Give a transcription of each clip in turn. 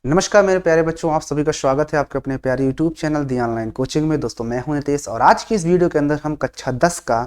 नमस्कार मेरे प्यारे बच्चों, आप सभी का स्वागत है आपके अपने प्यारे यूट्यूब चैनल दी ऑनलाइन कोचिंग में। दोस्तों मैं हूं नितेश और आज की इस वीडियो के अंदर हम कक्षा 10 का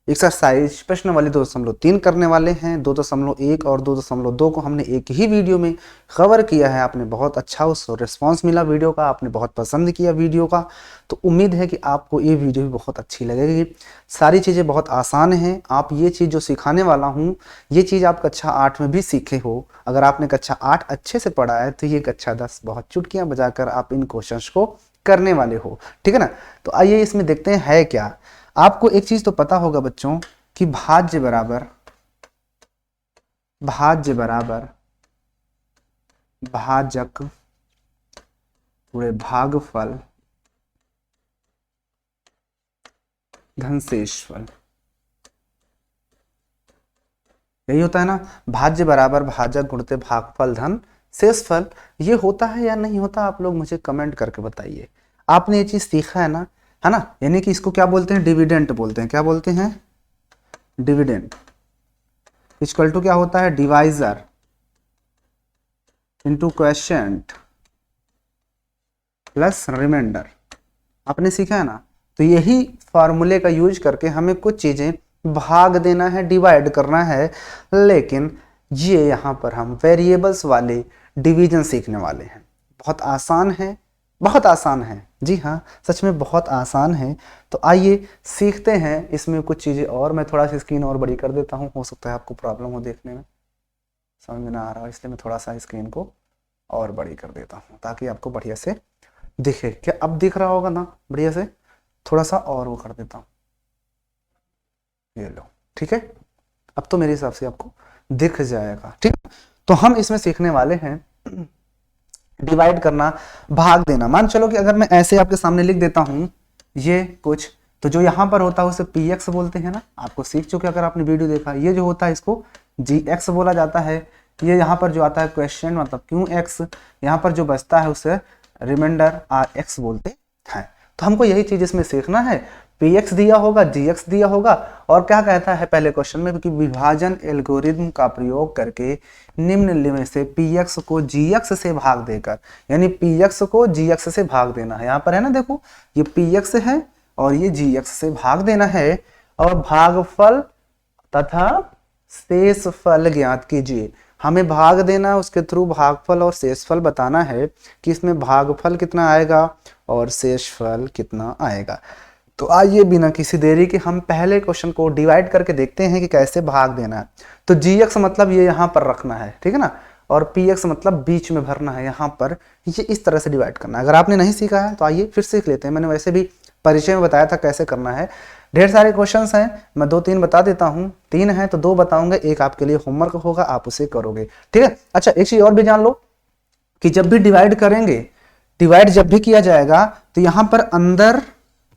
एक्सरसाइज प्रश्न वाली 2.3 करने वाले हैं। 2.1 और 2.2 को हमने एक ही वीडियो में कवर किया है। आपने बहुत अच्छा उस रिस्पांस मिला वीडियो का, आपने बहुत पसंद किया वीडियो का, तो उम्मीद है कि आपको ये वीडियो भी बहुत अच्छी लगेगी। सारी चीज़ें बहुत आसान हैं। आप ये चीज़ जो सिखाने वाला हूँ, ये चीज़ आप कक्षा 8 में भी सीखे हो। अगर आपने कक्षा 8 अच्छे से पढ़ा है तो ये कक्षा 10 बहुत चुटकियाँ बजाकर आप इन क्वेश्चंस को करने वाले हो। ठीक है ना। तो आइए इसमें देखते हैं है क्या। आपको एक चीज तो पता होगा बच्चों कि भाज्य बराबर भाजक पूरे भागफल धन शेषफल, यही होता है ना। भाज्य बराबर भाजक गुणित भागफल धन शेषफल। ये होता है या नहीं होता, आप लोग मुझे कमेंट करके बताइए। आपने ये चीज सीखा है ना। यानी कि इसको क्या बोलते हैं, डिविडेंट बोलते हैं। क्या बोलते हैं, डिविडेंट। इक्वल टू क्या होता है, divisor into quotient plus remainder. आपने सीखा है ना। तो यही फॉर्मूले का यूज करके हमें कुछ चीजें भाग देना है, डिवाइड करना है। लेकिन ये यहाँ पर हम वेरिएबल्स वाले डिवीजन सीखने वाले हैं। बहुत आसान है, बहुत आसान है। जी हाँ, सच में बहुत आसान है। तो आइए सीखते हैं इसमें कुछ चीज़ें। और मैं थोड़ा सा स्क्रीन और बड़ी कर देता हूँ, हो सकता है आपको प्रॉब्लम हो देखने में, समझ में ना आ रहा हो, इसलिए मैं थोड़ा सा स्क्रीन को और बड़ी कर देता हूँ ताकि आपको बढ़िया से दिखे। क्या अब दिख रहा होगा ना बढ़िया से। थोड़ा सा और वो कर देता हूँ, ये लो। ठीक है, अब तो मेरे हिसाब से आपको दिख जाएगा। ठीक, तो हम इसमें सीखने वाले हैं डिवाइड करना, भाग देना। मान चलो कि अगर मैं ऐसे आपके सामने लिख देता हूं ये कुछ, तो जो यहां पर होता है उसे पी एक्स बोलते हैं ना। आपको सीख चुके अगर आपने वीडियो देखा। ये जो होता है इसको जी एक्स बोला जाता है। ये यहाँ पर जो आता है क्वेश्चन मतलब क्यू एक्स, यहाँ पर जो बचता है उसे रिमाइंडर आर एक्स बोलते हैं। तो हमको यही चीज इसमें सीखना है। पी एक्स दिया होगा, जी एक्स दिया होगा, और क्या कहता है पहले क्वेश्चन में कि विभाजन एल्गोरिथम का प्रयोग करके निम्न में से पी एक्स को जी एक्स से भाग देकर, यानी पी एक्स को जी एक्स से भाग देना है। यहाँ पर है ना, देखो ये पी एक्स है और ये जी एक्स से भाग देना है। और भागफल तथा शेषफल ज्ञात कीजिए। हमें भाग देना है, उसके थ्रू भागफल और शेषफल बताना है कि इसमें भागफल कितना आएगा और शेषफल कितना आएगा। तो आइए बिना किसी देरी के हम पहले क्वेश्चन को डिवाइड करके देखते हैं कि कैसे भाग देना है। तो जी एक्स मतलब ये यहाँ पर रखना है, ठीक है ना, और पी एक्स मतलब बीच में भरना है यहाँ पर। ये इस तरह से डिवाइड करना है। अगर आपने नहीं सीखा है तो आइए फिर सीख लेते हैं। मैंने वैसे भी परिचय में बताया था कैसे करना है। ढेर सारे क्वेश्चंस हैं, मैं 2-3 बता देता हूँ। 3 हैं तो 2 बताऊंगा, एक आपके लिए होमवर्क होगा, आप उसे करोगे। ठीक है। अच्छा, एक चीज और भी जान लो कि जब भी डिवाइड करेंगे, डिवाइड जब भी किया जाएगा तो यहाँ पर अंदर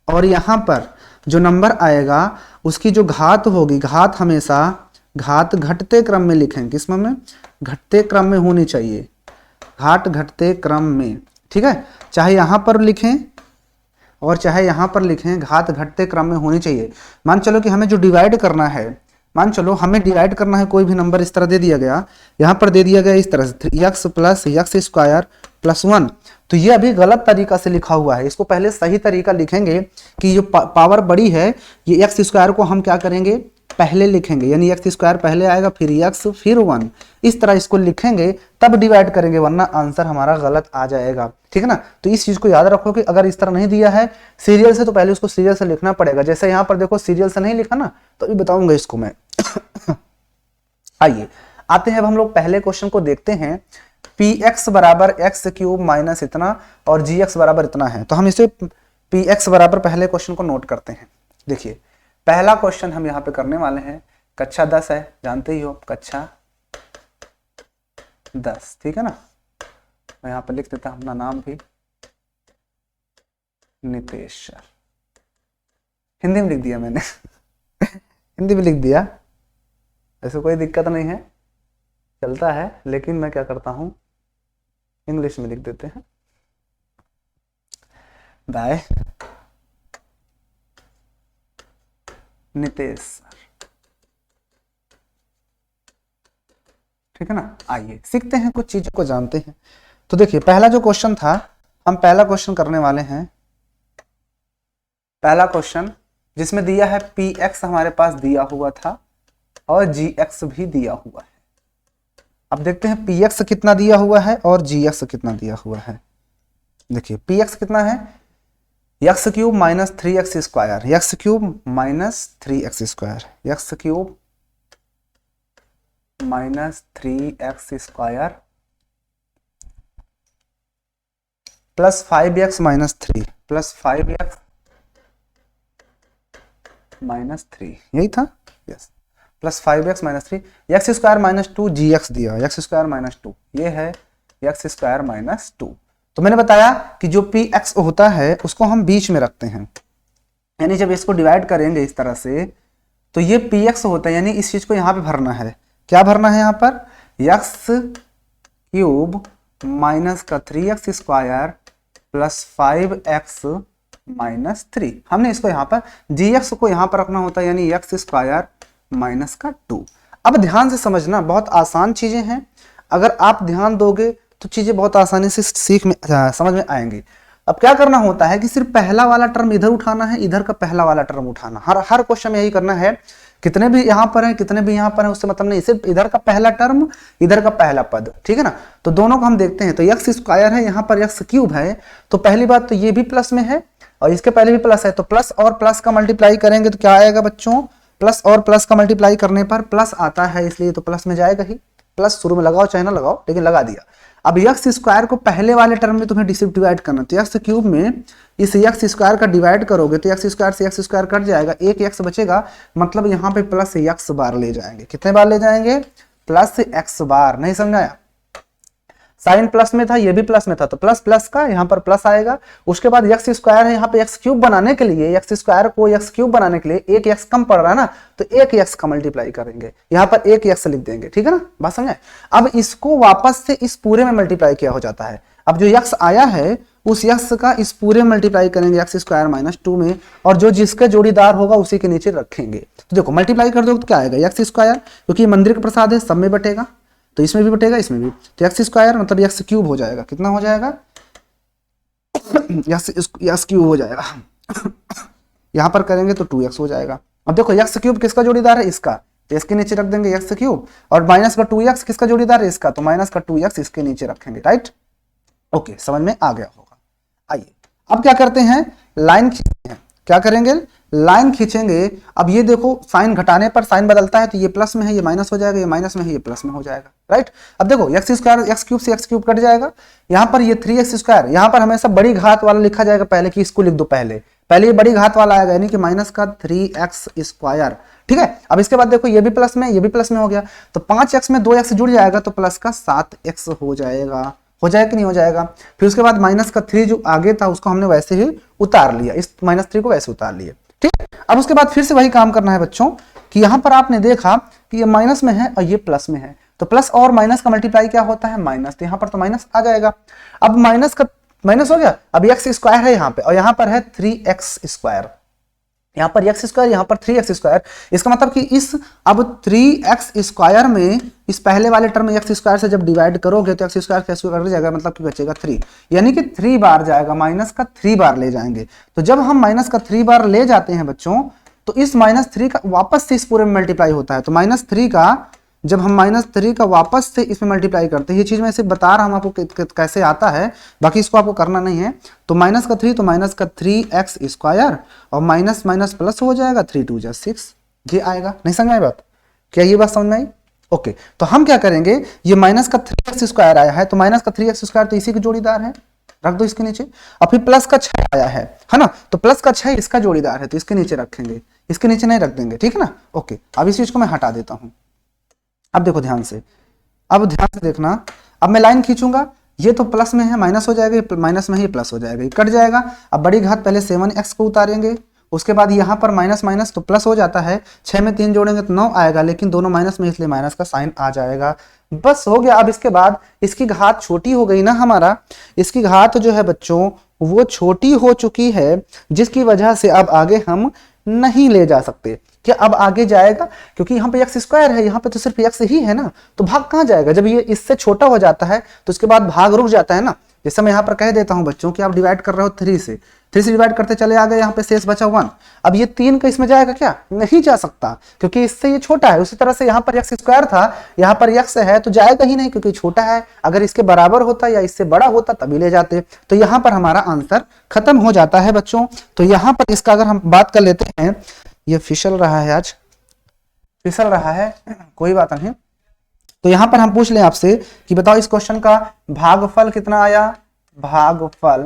और यहाँ पर जो नंबर आएगा उसकी जो घात होगी, घात हमेशा घात घटते क्रम में लिखें। किस में, घटते क्रम में होनी चाहिए, घात घटते क्रम में। ठीक है, चाहे यहाँ पर लिखें और चाहे यहाँ पर लिखें, घात घटते क्रम में होनी चाहिए। मान चलो कि हमें जो डिवाइड करना है, मान चलो हमें डिवाइड करना है, कोई भी नंबर इस तरह दे दिया गया, यहाँ पर दे दिया गया इस तरह से x plus x square plus 1। तो ये अभी गलत तरीका से लिखा हुआ है। इसको पहले सही तरीका लिखेंगे कि जो पावर बड़ी है, ये एक्स स्क्वायर को हम क्या करेंगे, पहले लिखेंगे, यानी एक्स स्क्वायर पहले आएगा फिर एक्स फिर 1। इस तरह इसको लिखेंगे तब डिवाइड करेंगे, वरना आंसर हमारा गलत आ जाएगा। ठीक है ना। तो इस चीज को याद रखो कि अगर इस तरह नहीं दिया है सीरियल से, तो पहले उसको सीरियल से लिखना पड़ेगा। जैसे यहाँ पर देखो सीरियल से नहीं लिखा ना, तो अभी बताऊंगा इसको मैं। आइए आते हैं, अब हम लोग पहले क्वेश्चन को देखते हैं। पी एक्स बराबर एक्स क्यूब माइनस इतना और जी एक्स बराबर इतना है। तो हम इसे पी एक्स बराबर पहले क्वेश्चन को नोट करते हैं। देखिए पहला क्वेश्चन हम यहाँ पे करने वाले हैं, कक्षा 10 है, जानते ही हो कक्षा 10। ठीक है ना। मैं यहाँ पर लिख देता हूं अपना नाम भी, नितेश सर। हिंदी में लिख दिया मैंने। हिंदी में लिख दिया, ऐसे कोई दिक्कत नहीं है, चलता है। लेकिन मैं क्या करता हूं, इंग्लिश में लिख देते हैं, बाय नितेश सर। ठीक है ना। आइए सीखते हैं, कुछ चीजों को जानते हैं। तो देखिए पहला जो क्वेश्चन था, हम पहला क्वेश्चन करने वाले हैं। पहला क्वेश्चन जिसमें दिया है पी एक्स हमारे पास दिया हुआ था और जी एक्स भी दिया हुआ है। अब देखते हैं पी एक्स कितना दिया हुआ है और जी एक्स कितना दिया हुआ है। देखिए पी एक्स कितना है, x cube minus 3x square, x cube minus 3x square, x cube minus 3x square plus 5x minus 3 plus 5x minus 3, यही था, yes, plus 5x minus 3, x square minus 2 जी x दिया, x square minus 2, ये है x square minus 2। तो मैंने बताया कि जो पी एक्स होता है उसको हम बीच में रखते हैं, यानी जब इसको डिवाइड करेंगे इस तरह से तो ये पी एक्स होता है, यानी इस चीज को यहाँ पे भरना है। क्या भरना है यहाँ पर, एक्स क्यूब माइनस का 3x square plus 5x minus 3। हमने इसको यहाँ पर जी एक्स को यहाँ पर रखना होता है, यानी एक्स स्क्वायर माइनस का 2। अब ध्यान से समझना, बहुत आसान चीजें हैं, अगर आप ध्यान दोगे तो चीजें बहुत आसानी से समझ में आएंगी। अब क्या करना होता है कि सिर्फ पहला वाला टर्म इधर उठाना है, इधर का पहला वाला टर्म उठाना, हर क्वेश्चन में यही करना है। कितने भी यहाँ पर है, कितने भी यहाँ पर है, उससे मतलब नहीं, सिर्फ इधर का पहला टर्म, इधर का पहला पद, ठीक है ना। तो दोनों को हम देखते हैं, तो एक्स स्क्वायर है, यहाँ पर एक्स क्यूब है, तो पहली बात तो ये भी प्लस में है और इसके पहले भी प्लस है, तो प्लस और प्लस का मल्टीप्लाई करेंगे तो क्या आएगा बच्चों, प्लस और प्लस का मल्टीप्लाई करने पर प्लस आता है, इसलिए तो प्लस में जाएगा ही। प्लस शुरू में लगाओ चाहे ना लगाओ, लेकिन लगा दिया। अब एक्स स्क्वायर को पहले वाले टर्म में तुम्हें डिवाइड करना, तो एक्स क्यूब में इस एक्स स्क्वायर का डिवाइड करोगे तो एक्स स्क्वायर से एक्स स्क्वायर कट जाएगा, एक एक्स बचेगा, मतलब यहाँ पे प्लस एक्स बार ले जाएंगे। कितने बार ले जाएंगे, प्लस एक्स बार। नहीं समझाया, साइन प्लस में था, ये भी प्लस में था, तो प्लस प्लस का यहाँ पर प्लस आएगा। उसके बाद एक्स स्क्वायर है, यहाँ पे एक्स क्यूब बनाने के लिए, एक्स स्क्वायर को एक्स क्यूब बनाने के लिए एक एक्स कम पड़ रहा है ना, तो एक एक्स का मल्टीप्लाई करेंगे, यहाँ पर एक एक्स लिख देंगे, ठीक है ना, बात समझे। अब इसको वापस से इस पूरे में मल्टीप्लाई किया हो जाता है। अब जो एक्स आया है उस एक्स का इस पूरे में मल्टीप्लाई करेंगे एक्स स्क्वायर माइनस 2 में, और जो जिसका जोड़ीदार होगा उसी के नीचे रखेंगे। तो देखो मल्टीप्लाई कर दो तो क्या आएगा, एक्स स्क्वायर, क्योंकि मंदिर का प्रसाद है, सब में बटेगा, तो इसमें भी बटेगा, इसमें भी, तो एक्स स्क्वायर मतलब एक्स क्यूब हो जाएगा। कितना हो जाएगा, एक्स क्यूब हो जाएगा। यहां पर करेंगे तो 2x हो जाएगा। अब देखो एक्स क्यूब किसका जोड़ीदार है, इसका, तो इसके नीचे रख देंगे एक्स क्यूब, और माइनस का 2x किसका जोड़ीदार है, इसका, तो माइनस का 2x इसके नीचे रखेंगे, राइट। ओके, समझ में आ गया होगा। आइए अब क्या करते हैं, लाइन खींचते हैं। क्या करेंगे, लाइन खींचेंगे। अब ये देखो साइन घटाने पर साइन बदलता है, तो ये प्लस में है, ये माइनस हो जाएगा, ये माइनस में है, ये प्लस में हो जाएगा, राइट। अब देखो एक्स स्क्वायर एक्स क्यूब से एक्स क्यूब कट जाएगा, यहाँ पर ये 3x स्क्वायर, यहाँ पर हमेशा बड़ी घात वाला लिखा जाएगा पहले, कि इसको लिख दो पहले ये बड़ी घात वाला आएगा, यानी कि माइनस का 3x स्क्वायर, ठीक है। अब इसके बाद देखो ये भी प्लस में, ये भी प्लस में हो गया, तो 5x में 2x जुड़ जाएगा, तो प्लस का 7x हो जाएगा, हो जाएगा कि नहीं हो जाएगा। फिर उसके बाद माइनस का 3 जो आगे था उसको हमने वैसे ही उतार लिया, इस माइनस 3 को वैसे उतार लिए, ठीक है। अब उसके बाद फिर से वही काम करना है बच्चों, कि यहां पर आपने देखा कि ये माइनस में है और ये प्लस में है, तो प्लस और माइनस का मल्टीप्लाई क्या होता है, माइनस, तो यहां पर तो माइनस आ जाएगा। अब माइनस का माइनस हो गया, अब एक्स स्क्वायर है यहाँ पे, और यहाँ पर है 3x स्क्वायर, यहाँ पर एक्स स्क्वायर, यहाँ पर 3x स्क्वायर। इसका मतलब कि इस अब 3x स्क्वायर में इस पहले वाले टर्म एक्स स्क्वायर से जब डिवाइड करोगे तो एक्स स्क्वायर कैसे कट जाएगा, मतलब कि बचेगा 3, यानी कि 3 बार जाएगा, माइनस का 3 बार ले जाएंगे। तो जब हम माइनस का 3 बार ले जाते हैं बच्चों, तो इस -3 का वापस से इस पूरे में मल्टीप्लाई होता है। तो -3 का जब हम -3 का वापस से इसमें मल्टीप्लाई करते हैं, ये चीज मैं सिर्फ बता रहा हूं आपको कैसे आता है, बाकी इसको आपको करना नहीं है। तो -3 तो माइनस का 3x स्क्वायर, और माइनस माइनस प्लस हो जाएगा, 3 2 जा 6, ये आएगा। नहीं समझ में आई बात, क्या ये बात समझ में आई? ओके, तो हम क्या करेंगे, ये माइनस का 3x स्क्वायर आया है, तो माइनस का 3x स्क्वायर तो इसी के जोड़ीदार है, रख दो इसके नीचे। और फिर प्लस का 6 आया है ना, तो प्लस का 6 इसका जोड़ीदार है, तो इसके नीचे रखेंगे, इसके नीचे नहीं रख देंगे, ठीक है ना। ओके, अब इस चीज को मैं हटा देता हूं। अब देखो ध्यान से, अब ध्यान से देखना, अब मैं लाइन खींचूंगा, ये तो प्लस में है, माइनस हो जाएगा, माइनस में ही प्लस हो जाएगा, ये कट जाएगा। अब बड़ी घात पहले 7x को उतारेंगे, उसके बाद यहाँ पर माइनस माइनस तो प्लस हो जाता है, 6 में 3 जोड़ेंगे तो 9 आएगा, लेकिन दोनों माइनस में, इसलिए माइनस का साइन आ जाएगा, बस हो गया। अब इसके बाद इसकी घात छोटी हो गई ना हमारा, इसकी घात जो है बच्चों वो छोटी हो चुकी है, जिसकी वजह से अब आगे हम नहीं ले जा सकते। क्या अब आगे जाएगा? क्योंकि यहाँ पे x स्क्वायर है, यहाँ पे तो सिर्फ x ही है ना, तो भाग कहाँ जाएगा? जब ये इससे छोटा हो जाता है तो उसके बाद भाग रुक जाता है ना। जैसे मैं यहाँ पर कह देता हूँ बच्चों कि आप डिवाइड कर रहे हो 3 से, 3 से डिवाइड करते चले आ गए, यहाँ पे शेष बचा 1। अब ये 3 का इसमें जाएगा क्या? नहीं जा सकता, क्योंकि इससे ये छोटा है। उसी तरह से यहाँ पर x स्क्वायर था, यहाँ पर x है, तो जाएगा ही नहीं क्योंकि छोटा है। अगर इसके बराबर होता या इससे बड़ा होता तभी ले जाते। तो यहाँ पर हमारा आंसर खत्म हो जाता है बच्चों। तो यहाँ पर इसका अगर हम बात कर लेते हैं, ये फिसल रहा है, आज फिसल रहा है, कोई बात नहीं। तो यहाँ पर हम पूछ लें आपसे कि बताओ इस क्वेश्चन का भागफल कितना आया? भागफल,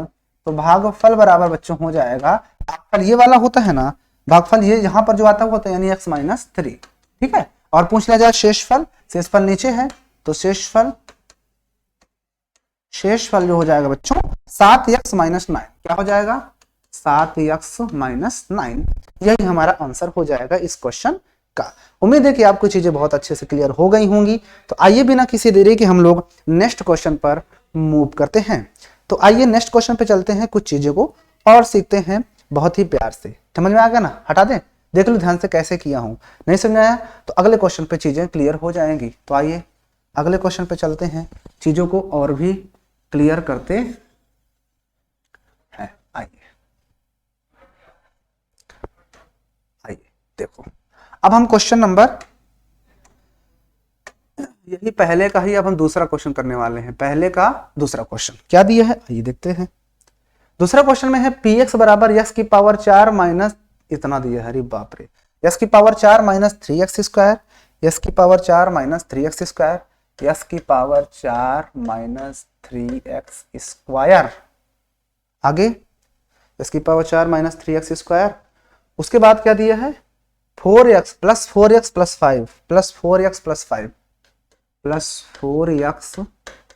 तो भागफल बराबर बच्चों हो जाएगा, भागफल ये वाला होता है ना, भागफल ये यहाँ पर जो आता है वो होता है यानी x माइनस 3, ठीक है। और पूछ लिया जाए शेषफल, शेषफल नीचे है, तो शेषफल जो हो जाएगा बच्चों 7x माइनस 9, क्या हो जाएगा? 7x minus 9। यही हमारा आंसर हो जाएगा इस क्वेश्चन का। उम्मीद है कि आपको चीजें बहुत अच्छे से क्लियर हो गई होंगी। तो आइए बिना किसी देरी के हम लोग नेक्स्ट क्वेश्चन पर मूव करते हैं। तो आइए नेक्स्ट क्वेश्चन पे चलते हैं, कुछ चीजों को और सीखते हैं बहुत ही प्यार से। समझ में आ गया ना? हटा दें, देख लो ध्यान से कैसे किया हूं। नहीं समझ में आया तो अगले क्वेश्चन पे चीजें क्लियर हो जाएंगी। तो आइए अगले क्वेश्चन पे चलते हैं, चीजों को और भी क्लियर करते हैं। आइए देखो, अब हम क्वेश्चन नंबर, यही पहले का ही अब हम दूसरा क्वेश्चन करने वाले हैं। पहले का दूसरा क्वेश्चन क्या दिया है आइए देखते हैं। दूसरा क्वेश्चन में है px बराबर x की पावर 4 माइनस इतना दिया है, अरे बाप रे, x की power 4 minus 3x square, x की power 4 minus 3x square, x की पावर 4 माइनस 3x स्क्वायर, आगे x की पावर 4 माइनस 3x स्क्वायर। उसके बाद क्या दिया है? 4x plus 4x plus 5 plus 4x plus 5 plus 4x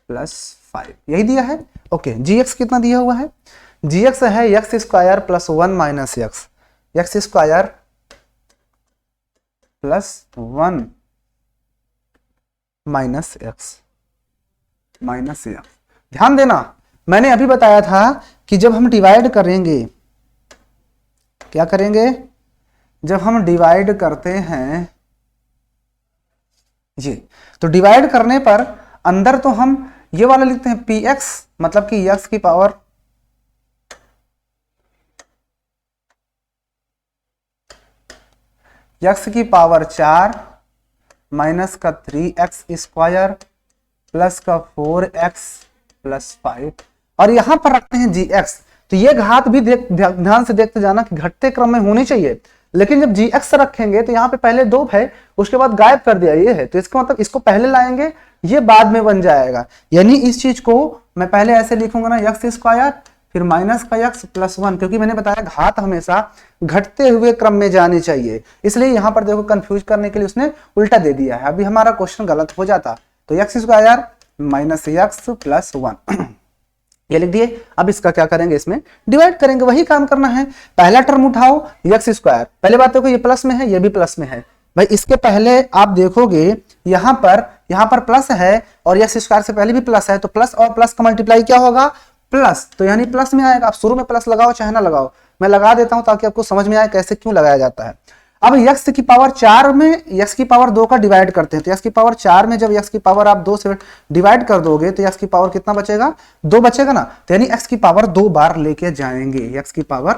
plus 5, यही दिया है। ओके, gx कितना दिया हुआ है? gx है x square plus 1 minus x square plus 1 minus x। ध्यान देना, मैंने अभी बताया था कि जब हम डिवाइड करेंगे, क्या करेंगे? जब हम डिवाइड करते हैं ये, तो डिवाइड करने पर अंदर तो हम ये वाला लिखते हैं px, मतलब कि x की पावर x की पावर 4 माइनस का 3x स्क्वायर प्लस का 4x प्लस 5, और यहां पर रखते हैं gx। तो ये घात भी ध्यान से देखते जाना कि घटते क्रम में होनी चाहिए, लेकिन जब gx रखेंगे तो यहाँ पे पहले 2 है, उसके बाद गायब कर दिया ये है, तो इसका मतलब इसको पहले लाएंगे, ये बाद में बन जाएगा। यानी इस चीज को मैं पहले ऐसे लिखूंगा ना, x स्क्वायर फिर माइनस का x प्लस 1, क्योंकि मैंने बताया घात हमेशा घटते हुए क्रम में जानी चाहिए, इसलिए यहाँ पर देखो कंफ्यूज करने के लिए उसने उल्टा दे दिया है। अभी हमारा क्वेश्चन गलत हो जाता, तो x square minus x plus 1 ये लिख दिए। अब इसका क्या करेंगे? इसमें डिवाइड करेंगे, वही काम करना है। पहला टर्म उठाओ x स्क्वायर, पहले बात देखो ये प्लस में है, ये भी प्लस में है भाई। इसके पहले आप देखोगे यहाँ पर प्लस है और x स्क्वायर से पहले भी प्लस है, तो प्लस और प्लस का मल्टीप्लाई क्या होगा? प्लस, तो यानी प्लस में आएगा। आप शुरू में प्लस लगाओ चाहे ना लगाओ, मैं लगा देता हूं ताकि आपको समझ में आए कैसे क्यों लगाया जाता है। अब x की पावर 4 में x की पावर 2 का डिवाइड करते हैं, तो x की पावर 4 में जब x की पावर आप 2 से डिवाइड कर दोगे तो x की पावर कितना बचेगा? 2 बचेगा ना, तो यानी x की पावर 2 बार लेके जाएंगे, x की पावर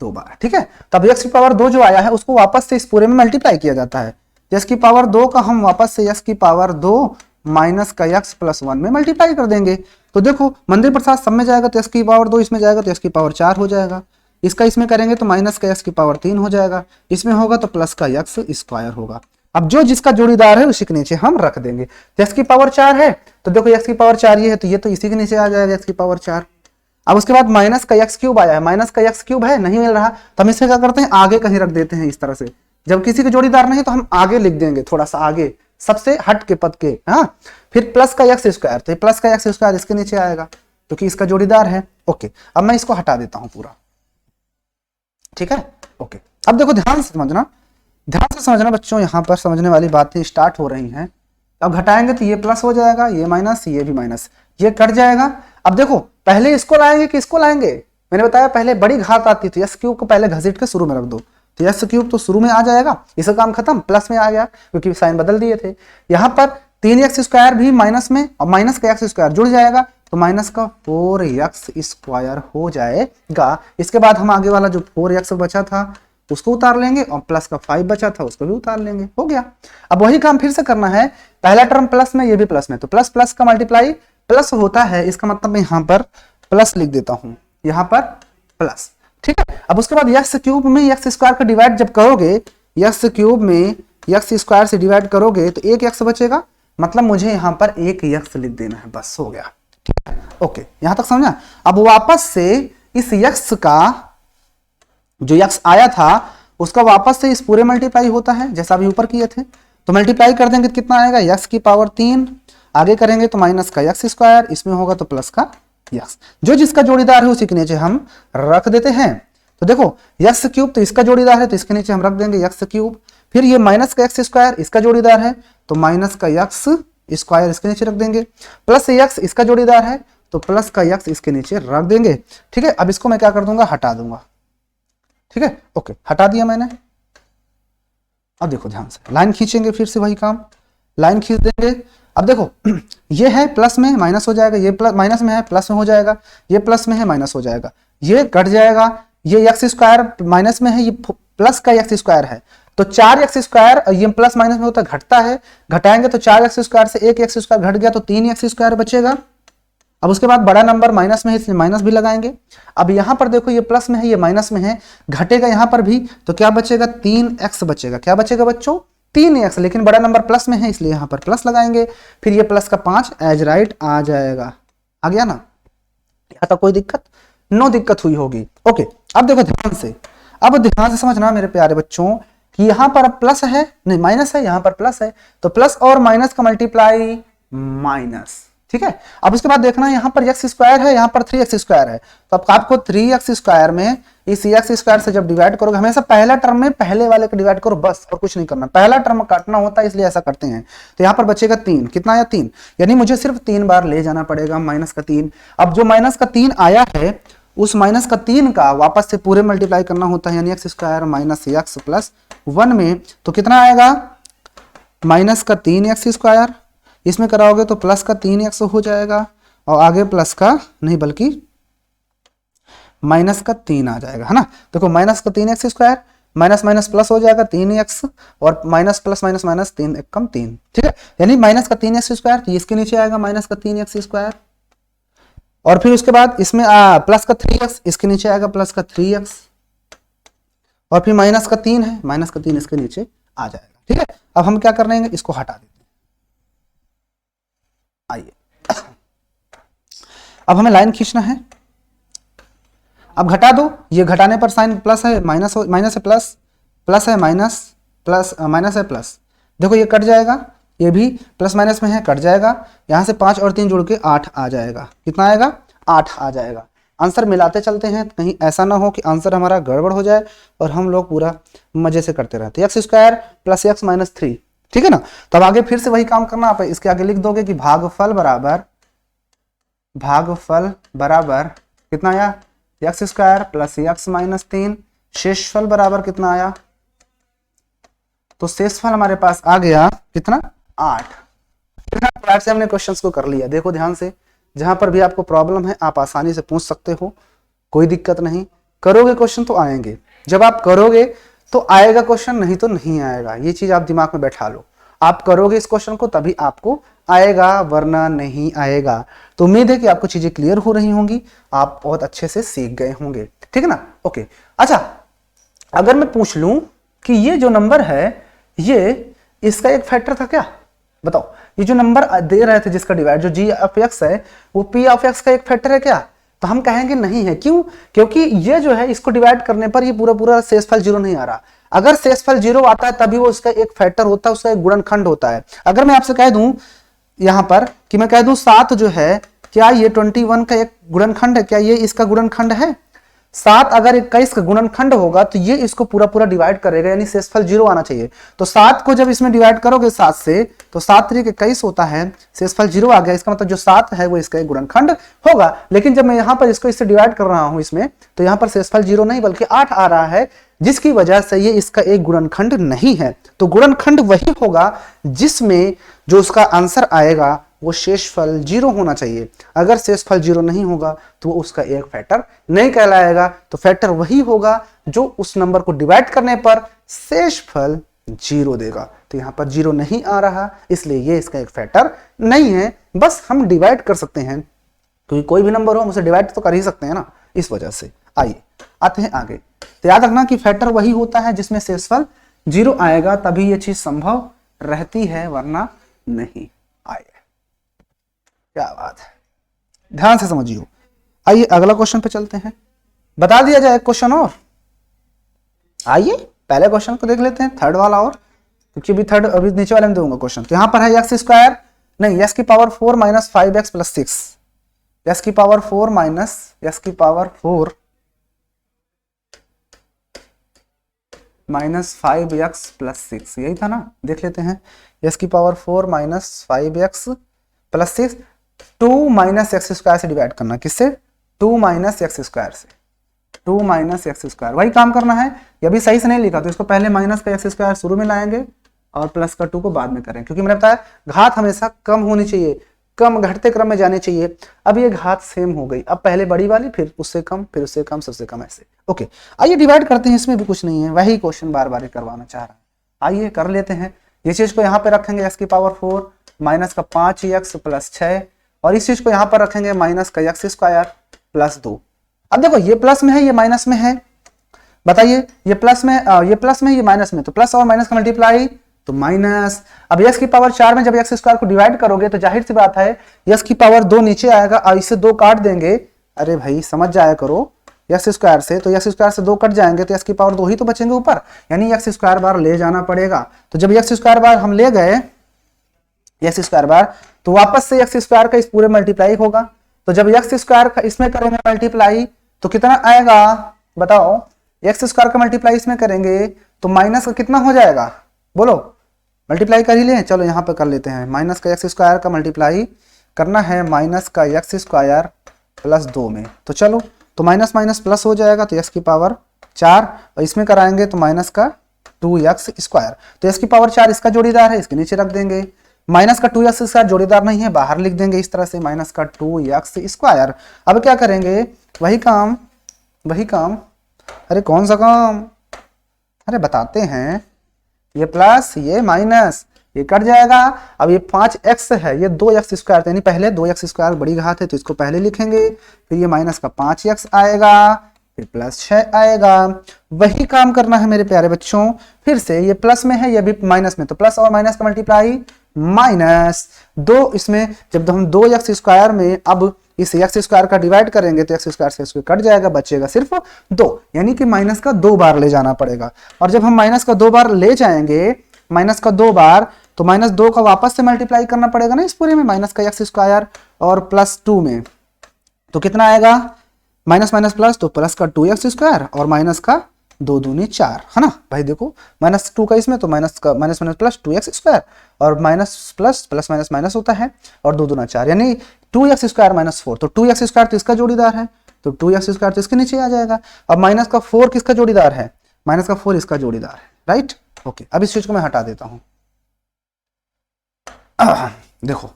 2 बार, ठीक है। तब x की पावर 2 जो आया है उसको वापस से इस पूरे में मल्टीप्लाई किया जाता है। x की पावर 2 का हम वापस से x की पावर 2 माइनस का x प्लस 1 में मल्टीप्लाई कर देंगे। तो देखो मंदिर प्रसाद सब में जाएगा तो x की पावर 2 इसमें जाएगा तो x की पावर 4 हो जाएगा। इसका इसमें करेंगे तो माइनस का x की पावर 3 हो जाएगा, इसमें होगा तो प्लस का x स्क्वायर होगा। अब जो जिसका जोड़ीदार है उसी के नीचे हम रख देंगे। x की पावर 4 है तो देखो x की पावर 4 ये है, तो ये तो इसी के नीचे आ जाएगा x की पावर 4। अब उसके बाद माइनस का x क्यूब आया है, माइनस का x क्यूब है नहीं मिल रहा, तो हम इसे क्या करते हैं? आगे कहीं रख देते हैं इस तरह से। जब किसी के जोड़ीदार नहीं तो हम आगे लिख देंगे, थोड़ा सा आगे, सबसे हट के पद के। हाँ, फिर प्लस का x स्क्वायर, तो प्लस का x स्क्वायर इसके नीचे आएगा क्योंकि इसका जोड़ीदार है। ओके, अब मैं इसको हटा देता हूं पूरा, ठीक है। ओके, अब देखो ध्यान से समझना बच्चों, यहां पर समझने वाली बातें स्टार्ट हो रही हैं। अब घटाएंगे तो ये प्लस हो जाएगा, ये माइनस, ये भी माइनस, ये कट जाएगा। अब देखो पहले इसको लाएंगे कि इसको लाएंगे, मैंने बताया पहले बड़ी घात आती थी, एक्स क्यूब को पहले घसीट के शुरू में रख दो, तो एक्स क्यूब तो शुरू में आ जाएगा, इसका काम खत्म, प्लस में आ गया क्योंकि साइन बदल दिए थे। यहाँ पर 3x² भी माइनस में और माइनस का x² जुड़ जाएगा तो माइनस का 4x² हो जाएगा। इसके बाद हम आगे वाला जो 4x बचा था उसको उतार लेंगे और प्लस का 5 बचा था उसको भी उतार लेंगे, हो गया। अब वही काम फिर से करना है, पहला टर्म प्लस में, ये भी प्लस में, तो प्लस प्लस का मल्टीप्लाई प्लस होता है, इसका मतलब मैं यहाँ पर प्लस लिख देता हूँ, यहाँ पर प्लस, ठीक है। अब उसके बाद एक्स क्यूब में x² का डिवाइड जब करोगे, एक्स क्यूब में x² से डिवाइड करोगे तो एक x बचेगा, मतलब मुझे यहाँ पर एक x लिख देना है, बस हो गया, ठीक है। ओके, यहां तक समझा। अब वापस से इस x का जो x आया था उसका वापस से इस पूरे मल्टीप्लाई होता है जैसा अभी ऊपर किए थे, तो मल्टीप्लाई कर देंगे तो कितना आएगा, x की पावर 3, आगे करेंगे तो माइनस का x², इसमें होगा तो प्लस का x, जो जिसका जोड़ीदार है उसी के नीचे हम रख देते हैं। तो देखो एक्स क्यूब तो इसका जोड़ीदार है तो इसके नीचे हम रख देंगे एक्स क्यूब, फिर ये माइनस का x² इसका जोड़ीदार है तो माइनस का x² इसके नीचे रख देंगे, प्लस x इसका जोड़ीदार है तो प्लस का x इसके नीचे रख देंगे, ठीक है। अब इसको मैं क्या कर दूंगा, हटा दूंगा, ठीक है। ओके, हटा दिया मैंने। अब देखो ध्यान से लाइन खींचेंगे, फिर से वही काम, लाइन खींच देंगे। अब देखो ये है प्लस में माइनस हो जाएगा, ये प्लस माइनस में है प्लस में हो जाएगा, ये प्लस में है माइनस हो जाएगा, ये कट जाएगा, ये x² माइनस में है, ये प्लस का x² है तो 4x², ये प्लस माइनस में होता है घटता है, घटाएंगे तो 4x² से एक x² घट गया तो 3x² बचेगा। अब उसके बाद बड़ा नंबर माइनस में है इसलिए माइनस भी लगाएंगे। अब यहां पर देखो ये प्लस में है ये माइनस में है, घटेगा यहां पर भी तो क्या बचेगा, 3x बचेगा। क्या बचेगा बच्चों, 3x, लेकिन बड़ा नंबर प्लस में है इसलिए यहां पर प्लस लगाएंगे, फिर ये प्लस का 5 एज राइट आ जाएगा, आ गया ना, यहां तक कोई दिक्कत, नो दिक्कत हुई होगी। ओके, अब देखो ध्यान से, अब ध्यान से समझना मेरे प्यारे बच्चों कि यहां पर प्लस है नहीं माइनस है, यहां पर प्लस है तो प्लस और माइनस का मल्टीप्लाई माइनस, ठीक है। अब उसके बाद देखना यहाँ पर x² है, यहाँ पर 3x² है, तो अब आपको 3x² में इस x² से जब डिवाइड करोगे, हमेशा पहला टर्म में पहले वाले को डिवाइड करो बस, और कुछ नहीं करना, पहला टर्म काटना होता है इसलिए ऐसा करते हैं। तो यहाँ पर बचेगा 3, कितना आया 3, यानी मुझे सिर्फ 3 बार ले जाना पड़ेगा माइनस का 3। अब जो माइनस का 3 आया है उस माइनस का 3 का वापस से पूरे मल्टीप्लाई करना होता है, यानी x² माइनस x प्लस 1 में, तो कितना आएगा माइनस का 3x², इसमें कराओगे तो प्लस का 3x हो जाएगा और आगे प्लस का नहीं बल्कि माइनस का 3 आ जाएगा, है ना। देखो माइनस का 3x² माइनस माइनस प्लस हो जाएगा 3x और माइनस प्लस माइनस माइनस 3 1 कम 3, ठीक है। यानी माइनस का 3x² तो इसके नीचे आएगा माइनस का 3x² और फिर उसके बाद इसमें प्लस का 3x, इसके नीचे आएगा प्लस का 3x और फिर माइनस का 3 है, माइनस का 3 इसके नीचे आ जाएगा, ठीक है। अब हम क्या कर रहे हैं, इसको हटा देते हैं, आइए अब हमें लाइन खींचना है। अब घटा दो, ये घटाने पर साइन प्लस है माइनस है प्लस, प्लस है माइनस, प्लस माइनस है प्लस, देखो ये कट जाएगा, ये भी प्लस माइनस में है कट जाएगा, यहां से 5 और 3 जुड़ के 8 आ जाएगा, कितना आएगा 8 आ जाएगा। आंसर मिलाते चलते हैं, कहीं ऐसा ना हो कि आंसर हमारा गड़बड़ हो जाए और हम लोग पूरा मजे से करते रहते हैं। x² प्लस x माइनस 3, ठीक है ना। तब आगे फिर से वही काम करना, आप इसके आगे लिख दोगे कि भागफल बराबर कितना आया x² प्लस x माइनस 3, शेषफल बराबर कितना आया, तो शेषफल हमारे पास आ गया कितना 8। से हमने क्वेश्चंस को कर लिया। देखो ध्यान से, जहां पर भी आपको प्रॉब्लम है आप आसानी से पूछ सकते हो, कोई दिक्कत नहीं, करोगे क्वेश्चन तो आएंगे, जब आप करोगे तो आएगा क्वेश्चन, नहीं तो नहीं आएगा, ये चीज आप दिमाग में बैठा लो। आप करोगे इस क्वेश्चन को तभी आपको आएगा वरना नहीं आएगा। तो उम्मीद है कि आपको चीजें क्लियर हो रही होंगी, आप बहुत अच्छे से सीख गए होंगे, ठीक है ना। ओके, अच्छा अगर मैं पूछ लूं कि ये जो नंबर है ये इसका एक फैक्टर था क्या, बताओ, ये जो नंबर दे रहे थे जिसका डिवाइड जो g ऑफ x है वो p ऑफ x का एक फैक्टर है क्या, तो हम कहेंगे नहीं है। क्यों, क्योंकि ये जो है इसको डिवाइड करने पर ये पूरा शेषफल 0 नहीं आ रहा। अगर शेषफल 0 आता है तभी वो उसका एक फैक्टर होता है, उसका एक गुणनखंड होता है। अगर मैं आपसे कह दूं यहां पर कि मैं कह दूं 7 जो है क्या ये 21 का एक गुणनखंड है, क्या ये इसका गुणनखंड है, 7 अगर 21 का गुणनखंड होगा तो ये इसको पूरा पूरा डिवाइड करेगा, यानी शेषफल 0 आना चाहिए। तो 7 को जब इसमें डिवाइड करोगे 7 से तो 7 3 21 होता है, शेषफल 0 आ गया। इसका मतलब जो 7 है वो इसका एक गुणनखंड होगा। लेकिन जब मैं यहाँ पर इसको इससे डिवाइड कर रहा हूं इसमें, तो यहाँ पर शेषफल 0 नहीं बल्कि 8 आ रहा है, जिसकी वजह से ये इसका एक गुणनखंड नहीं है। तो गुणनखंड वही होगा जिसमें जो उसका आंसर आएगा वो शेषफल 0 होना चाहिए। अगर शेषफल 0 नहीं होगा तो वो उसका एक फैक्टर नहीं कहलाएगा। तो फैक्टर वही होगा जो उस नंबर को डिवाइड करने पर शेषफल 0 देगा। तो यहां पर 0 नहीं आ रहा, इसलिए ये इसका एक फैक्टर नहीं है। बस हम डिवाइड कर सकते हैं, क्योंकि कोई भी नंबर हो हम उसे डिवाइड तो कर ही सकते हैं ना, इस वजह से। आइए आते हैं आगे। तो याद रखना कि फैक्टर वही होता है जिसमें शेषफल 0 आएगा, तभी ये चीज संभव रहती है, वरना नहीं आए। क्या बात है, ध्यान से समझिए। आइए अगला क्वेश्चन पे चलते हैं। बता दिया जाए एक क्वेश्चन और। आइए पहले क्वेश्चन को देख लेते हैं, थर्ड वाला, और क्योंकि अभी थर्ड अभी नीचे वाले में दूंगा क्वेश्चन। तो यहां पर है एक्स स्क्वायर नहीं एक्स की power 4 minus 5x plus 6, x की पावर 4 माइनस एक्स की पावर 4 माइनस 5x प्लस 6, यही था ना। देख लेते हैं, एक्स की power 4 minus 5x plus 6, 2 minus x square से डिवाइड करना। किससे? 2 माइनस एक्स स्क्वायर से। 2 माइनस एक्स स्क्वायर वही काम करना है। ये भी सही से नहीं लिखा तो इसको पहले माइनस का एक्स स्क्वायर शुरू में लाएंगे और प्लस का 2 को बाद में करें, क्योंकि मैंने बताया घात हमेशा कम होनी चाहिए, कम घटते क्रम में जानी चाहिए। अब ये घात सेम हो गई, अब पहले बड़ी वाली, फिर उससे कम, फिर उससे कम, सबसे कम, ऐसे। ओके, आइए डिवाइड करते हैं। इसमें भी कुछ नहीं है, वही क्वेश्चन बार बार करवाना चाह रहा है। आइए कर लेते हैं। ये चीज को यहाँ पे रखेंगे एक्स की पावर 4 माइनस का 5x प्लस 6, और इस चीज को यहाँ पर रखेंगे माइनस का एक्स स्क्वायर प्लस 2। अब देखो ये प्लस में है, ये माइनस में है, बताइए ये प्लस में ये माइनस में, तो प्लस और माइनस का मल्टीप्लाई तो माइनस। अब x की पावर 4 में जब x स्क्वायर को डिवाइड करोगे तो जाहिर सी बात है x की पावर 2 नीचे आएगा और इससे 2 काट देंगे। अरे भाई समझ जाया करो, x स्क्वायर से तो x स्क्वायर से 2 कट जाएंगे तो x की पावर 2 ही तो बचेंगे ऊपर, यानी x स्क्वायर बार ले जाना पड़ेगा। तो जब x स्क्वायर बार हम ले गए एक्स स्क्वायर बार, तो वापस से एक्स स्क्वायर का इस पूरे मल्टीप्लाई होगा। तो जब एक्स स्क्वायर का इसमें करेंगे मल्टीप्लाई तो कितना आएगा बताओ? एक्स स्क्वायर का मल्टीप्लाई इसमें करेंगे तो माइनस का कितना हो जाएगा, बोलो? मल्टीप्लाई कर ही लें, चलो यहाँ पे कर लेते हैं। माइनस का एक्स स्क्वायर का मल्टीप्लाई करना है माइनस का एक्स स्क्वायर प्लस 2 में, तो चलो, तो माइनस माइनस प्लस हो जाएगा, तो एक्स की पावर 4, और इसमें कराएंगे तो माइनस का 2x स्क्वायर। तो एक्स की पावर 4 इसका जोड़ीदार है, इसके नीचे रख देंगे। माइनस का 2x स्क्वायर जोड़ीदार नहीं है, बाहर लिख देंगे इस तरह से, माइनस का 2x स्क्वायर। अब क्या करेंगे? वही काम, अरे कौन सा काम, अरे बताते हैं। ये प्लस ये माइनस ये कट जाएगा। अब ये 5x है, ये 2x स्क्वायर, यानी पहले 2x स्क्वायर बड़ी घात है तो इसको पहले लिखेंगे, फिर ये माइनस का 5x आएगा, फिर प्लस 6 आएगा। वही काम करना है मेरे प्यारे बच्चों। फिर से ये प्लस में है, ये भी माइनस में, तो प्लस और माइनस का मल्टीप्लाई माइनस 2। इसमें जब हम 2x स्क्वायर में अब इस x स्क्वायर का डिवाइड करेंगे तो x स्क्वायर से इसको कट जाएगा, बचेगा सिर्फ 2, यानी कि माइनस का 2 बार ले जाना पड़ेगा। और जब हम माइनस का 2 बार ले जाएंगे, माइनस का 2 बार, तो माइनस 2 का वापस से मल्टीप्लाई करना पड़ेगा ना इस पूरे में, माइनस का x स्क्वायर और प्लस 2 में, तो कितना आएगा? माइनस माइनस प्लस, तो प्लस का 2x स्क्वायर और माइनस का 2 दूनी 4, है ना भाई? देखो माइनस 2 का इसमें, तो माइनस का minus minus plus 2x square, और minus plus plus minus minus होता है, और 2 दूना 4, यानी 2x स्क्वायर माइनस 4। तो 2x स्क्वायर तो इसका जोड़ीदार है, तो 2x स्क्वायर तो इसके नीचे आ जाएगा। अब माइनस का 4 किसका जोड़ीदार है? माइनस का 4 इसका जोड़ीदार है, राइट? ओके, अब इस चीज को मैं हटा देता हूं। देखो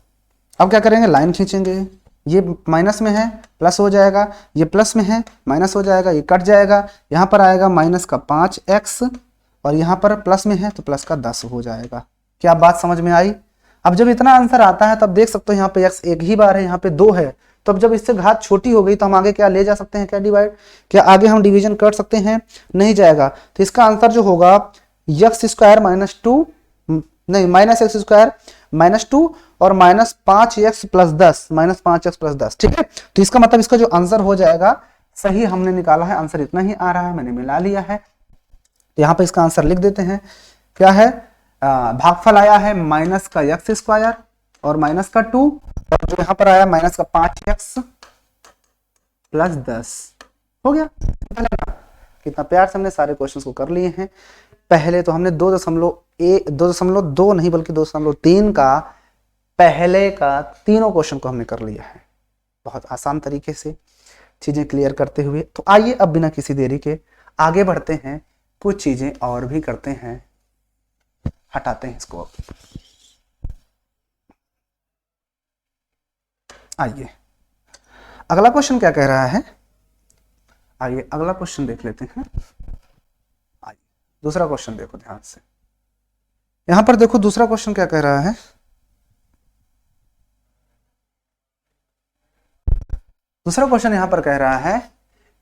अब क्या करेंगे? लाइन खींचेंगे, ये माइनस में है प्लस हो जाएगा, ये प्लस में है माइनस हो जाएगा, ये कट जाएगा, यहाँ पर आएगा माइनस का 5x, और यहाँ पर प्लस में है तो प्लस का 10 हो जाएगा। क्या बात समझ में आई? अब जब इतना आंसर आता है तब देख सकते हो यहाँ पे x एक ही बार है, यहाँ पे 2 है, तो अब जब इससे घात छोटी हो गई तो हम आगे क्या ले जा सकते हैं? क्या डिवाइड, क्या आगे हम डिवीजन कर सकते हैं? नहीं जाएगा। तो इसका आंसर जो होगा एक्स स्क्वायर माइनस 2, नहीं माइनस एक्स स्क्वायर माइनस 2 और minus 5x plus 10, minus 5x plus 10, ठीक है? तो इसका मतलब इसका जो आंसर हो जाएगा, सही हमने निकाला है, आंसर इतना ही आ रहा है, मैंने मिला लिया है। तो यहाँ पे इसका आंसर लिख देते हैं, क्या है? भागफल आया है माइनस का एक्स स्क्वायर और माइनस का 2, और जो यहाँ पर आया माइनस का 5x प्लस 10, हो गया। कितना प्यार से हमने सारे क्वेश्चंस को कर लिए हैं। पहले तो हमने 2.2 नहीं बल्कि 2.3 का पहले का तीनों क्वेश्चन को हमने कर लिया है बहुत आसान तरीके से चीजें क्लियर करते हुए। तो आइए अब बिना किसी देरी के आगे बढ़ते हैं, कुछ चीजें और भी करते हैं, हटाते हैं इसको। आइए अगला क्वेश्चन क्या कह रहा है, आइए अगला क्वेश्चन देख लेते हैं। आइए दूसरा क्वेश्चन देखो ध्यान से, यहां पर देखो दूसरा क्वेश्चन क्या कह रहा है। दूसरा क्वेश्चन यहां पर कह रहा है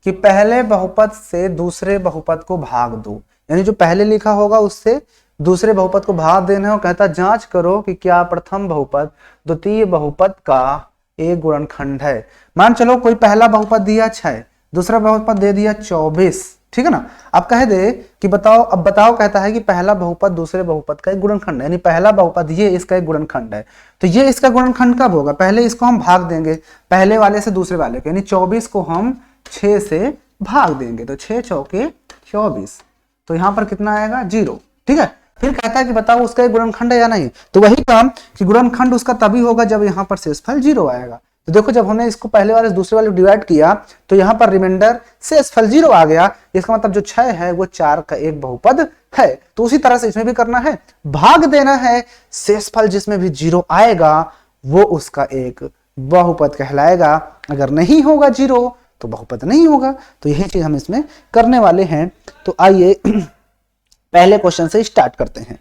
कि पहले बहुपद से दूसरे बहुपद को भाग दो, यानी जो पहले लिखा होगा उससे दूसरे बहुपद को भाग देना है। और कहता जांच करो कि क्या प्रथम बहुपद द्वितीय बहुपद का एक गुणनखंड है। मान चलो कोई पहला बहुपद दिया 6, दूसरा बहुपद दे दिया 24, ठीक है ना। अब कह दे कि बताओ, अब बताओ कहता है कि पहला बहुपद दूसरे बहुपद का एक गुणनखंड है, यानी पहला बहुपद ये इसका एक गुणनखंड है। तो ये इसका गुणनखंड कब होगा, पहले इसको हम भाग देंगे पहले वाले से दूसरे वाले के, यानी 24 को हम 6 से भाग देंगे तो 6 चौके 24, तो यहाँ पर कितना आएगा 0, ठीक है। फिर कहता है कि बताओ उसका एक गुणनखंड है या नहीं, तो वही काम कि गुणनखंड उसका तभी होगा जब यहाँ पर शेषफल 0 आएगा। तो देखो जब हमने इसको पहले वाले से दूसरे वाले डिवाइड किया तो यहाँ पर रिमाइंडर शेषफल 0 आ गया, इसका मतलब जो 6 है वो 4 का एक बहुपद है। तो उसी तरह से इसमें भी करना है, भाग देना है, शेषफल जिसमें भी 0 आएगा वो उसका एक बहुपद कहलाएगा, अगर नहीं होगा 0 तो बहुपद नहीं होगा। तो यही चीज हम इसमें करने वाले हैं। तो आइए पहले क्वेश्चन से स्टार्ट करते हैं,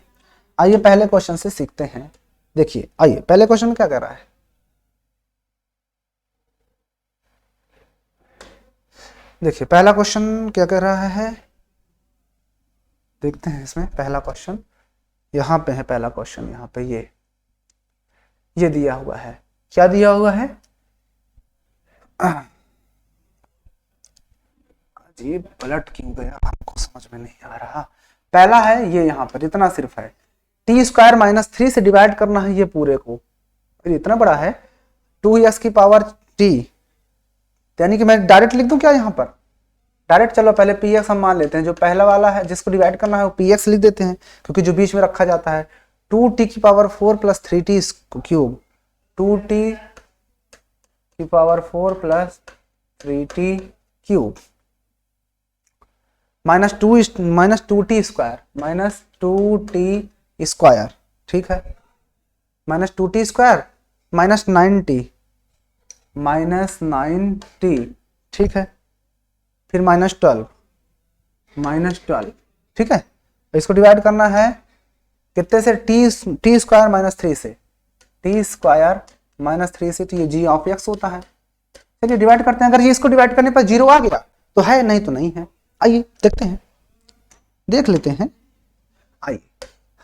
आइए पहले क्वेश्चन से सीखते हैं। देखिए आइए पहले क्वेश्चन में क्या कह रहा है, देखिए पहला क्वेश्चन क्या कह रहा है, देखते हैं इसमें पहला क्वेश्चन। यहां पे है पहला क्वेश्चन, यहां पे ये दिया हुआ है, क्या दिया हुआ है, ये पलट क्यों गया आपको समझ में नहीं आ रहा। पहला है ये, यहाँ पर इतना सिर्फ है, t² - 3 से डिवाइड करना है ये पूरे को, फिर इतना बड़ा है 2s की पावर t, यानी कि मैं डायरेक्ट लिख दूं क्या यहाँ पर, डायरेक्ट चलो पहले px हम मान लेते हैं, जो पहला वाला है जिसको डिवाइड करना है वो px लिख देते हैं क्योंकि जो बीच में रखा जाता है 2t⁴ + 3t³, 2t⁴ + 3t³ -2t², ठीक है, -2t² -9t, ठीक है, फिर -12, ठीक है। इसको डिवाइड करना है कितने से, t² - 3 से, t² - 3 से, तो ये g(x) होता है। चलिए डिवाइड करते हैं, अगर ये इसको डिवाइड करने पर 0 आ गया तो है, नहीं तो नहीं है। आइए देखते हैं, देख लेते हैं। आइए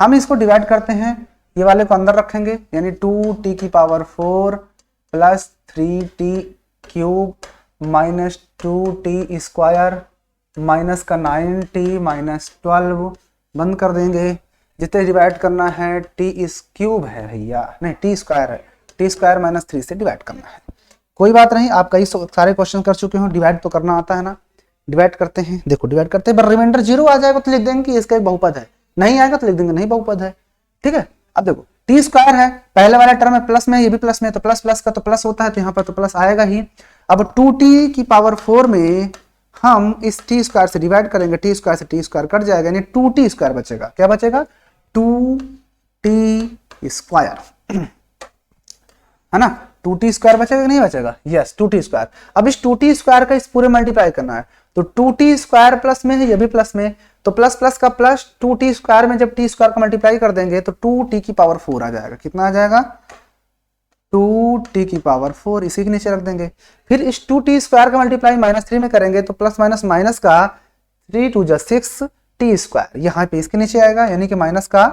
हम इसको डिवाइड करते हैं, ये वाले को अंदर रखेंगे, यानी 2t⁴ + 3t³ -2t² माइनस का 9t -12 बंद कर देंगे। जितने डिवाइड करना है t³ है भैया, नहीं t² है, t² - 3 से डिवाइड करना है। कोई बात नहीं, आप कई सारे क्वेश्चन कर चुके हो, डिवाइड तो करना आता है ना। डिवाइड करते हैं, देखो डिवाइड करते हैं, पर रिमाइंडर 0 आ जाएगा तो लिख देंगे कि इसका एक बहुपद है, नहीं आएगा तो लिख देंगे नहीं बहुपद है, ठीक है। अब देखो t² है, पहले वाला टर्म है प्लस में, ये भी प्लस में, तो प्लस प्लस का तो प्लस होता है, तो यहाँ पर तो प्लस आएगा ही। अब 2t⁴ में हम इस t² से डिवाइड करेंगे, t² से t² कट जाएगा, यानी 2t² बचेगा। क्या बचेगा, 2t² है ना, 2t² बचेगा कि नहीं बचेगा, यस 2t²। अब इस 2t² का इस पूरे मल्टीप्लाई करना है, तो 2t² प्लस में है, ये भी प्लस में, तो प्लस प्लस का प्लस, 2t² में जब t² का मल्टीप्लाई कर देंगे तो 2t⁴ आ जाएगा। कितना आ जाएगा, 2t⁴, इसी के नीचे रख देंगे। फिर इस 2t² का मल्टीप्लाई -3 में करेंगे तो प्लस माइनस माइनस का 3 × 6 t², यहाँ पे इसके नीचे आएगा, यानी कि माइनस का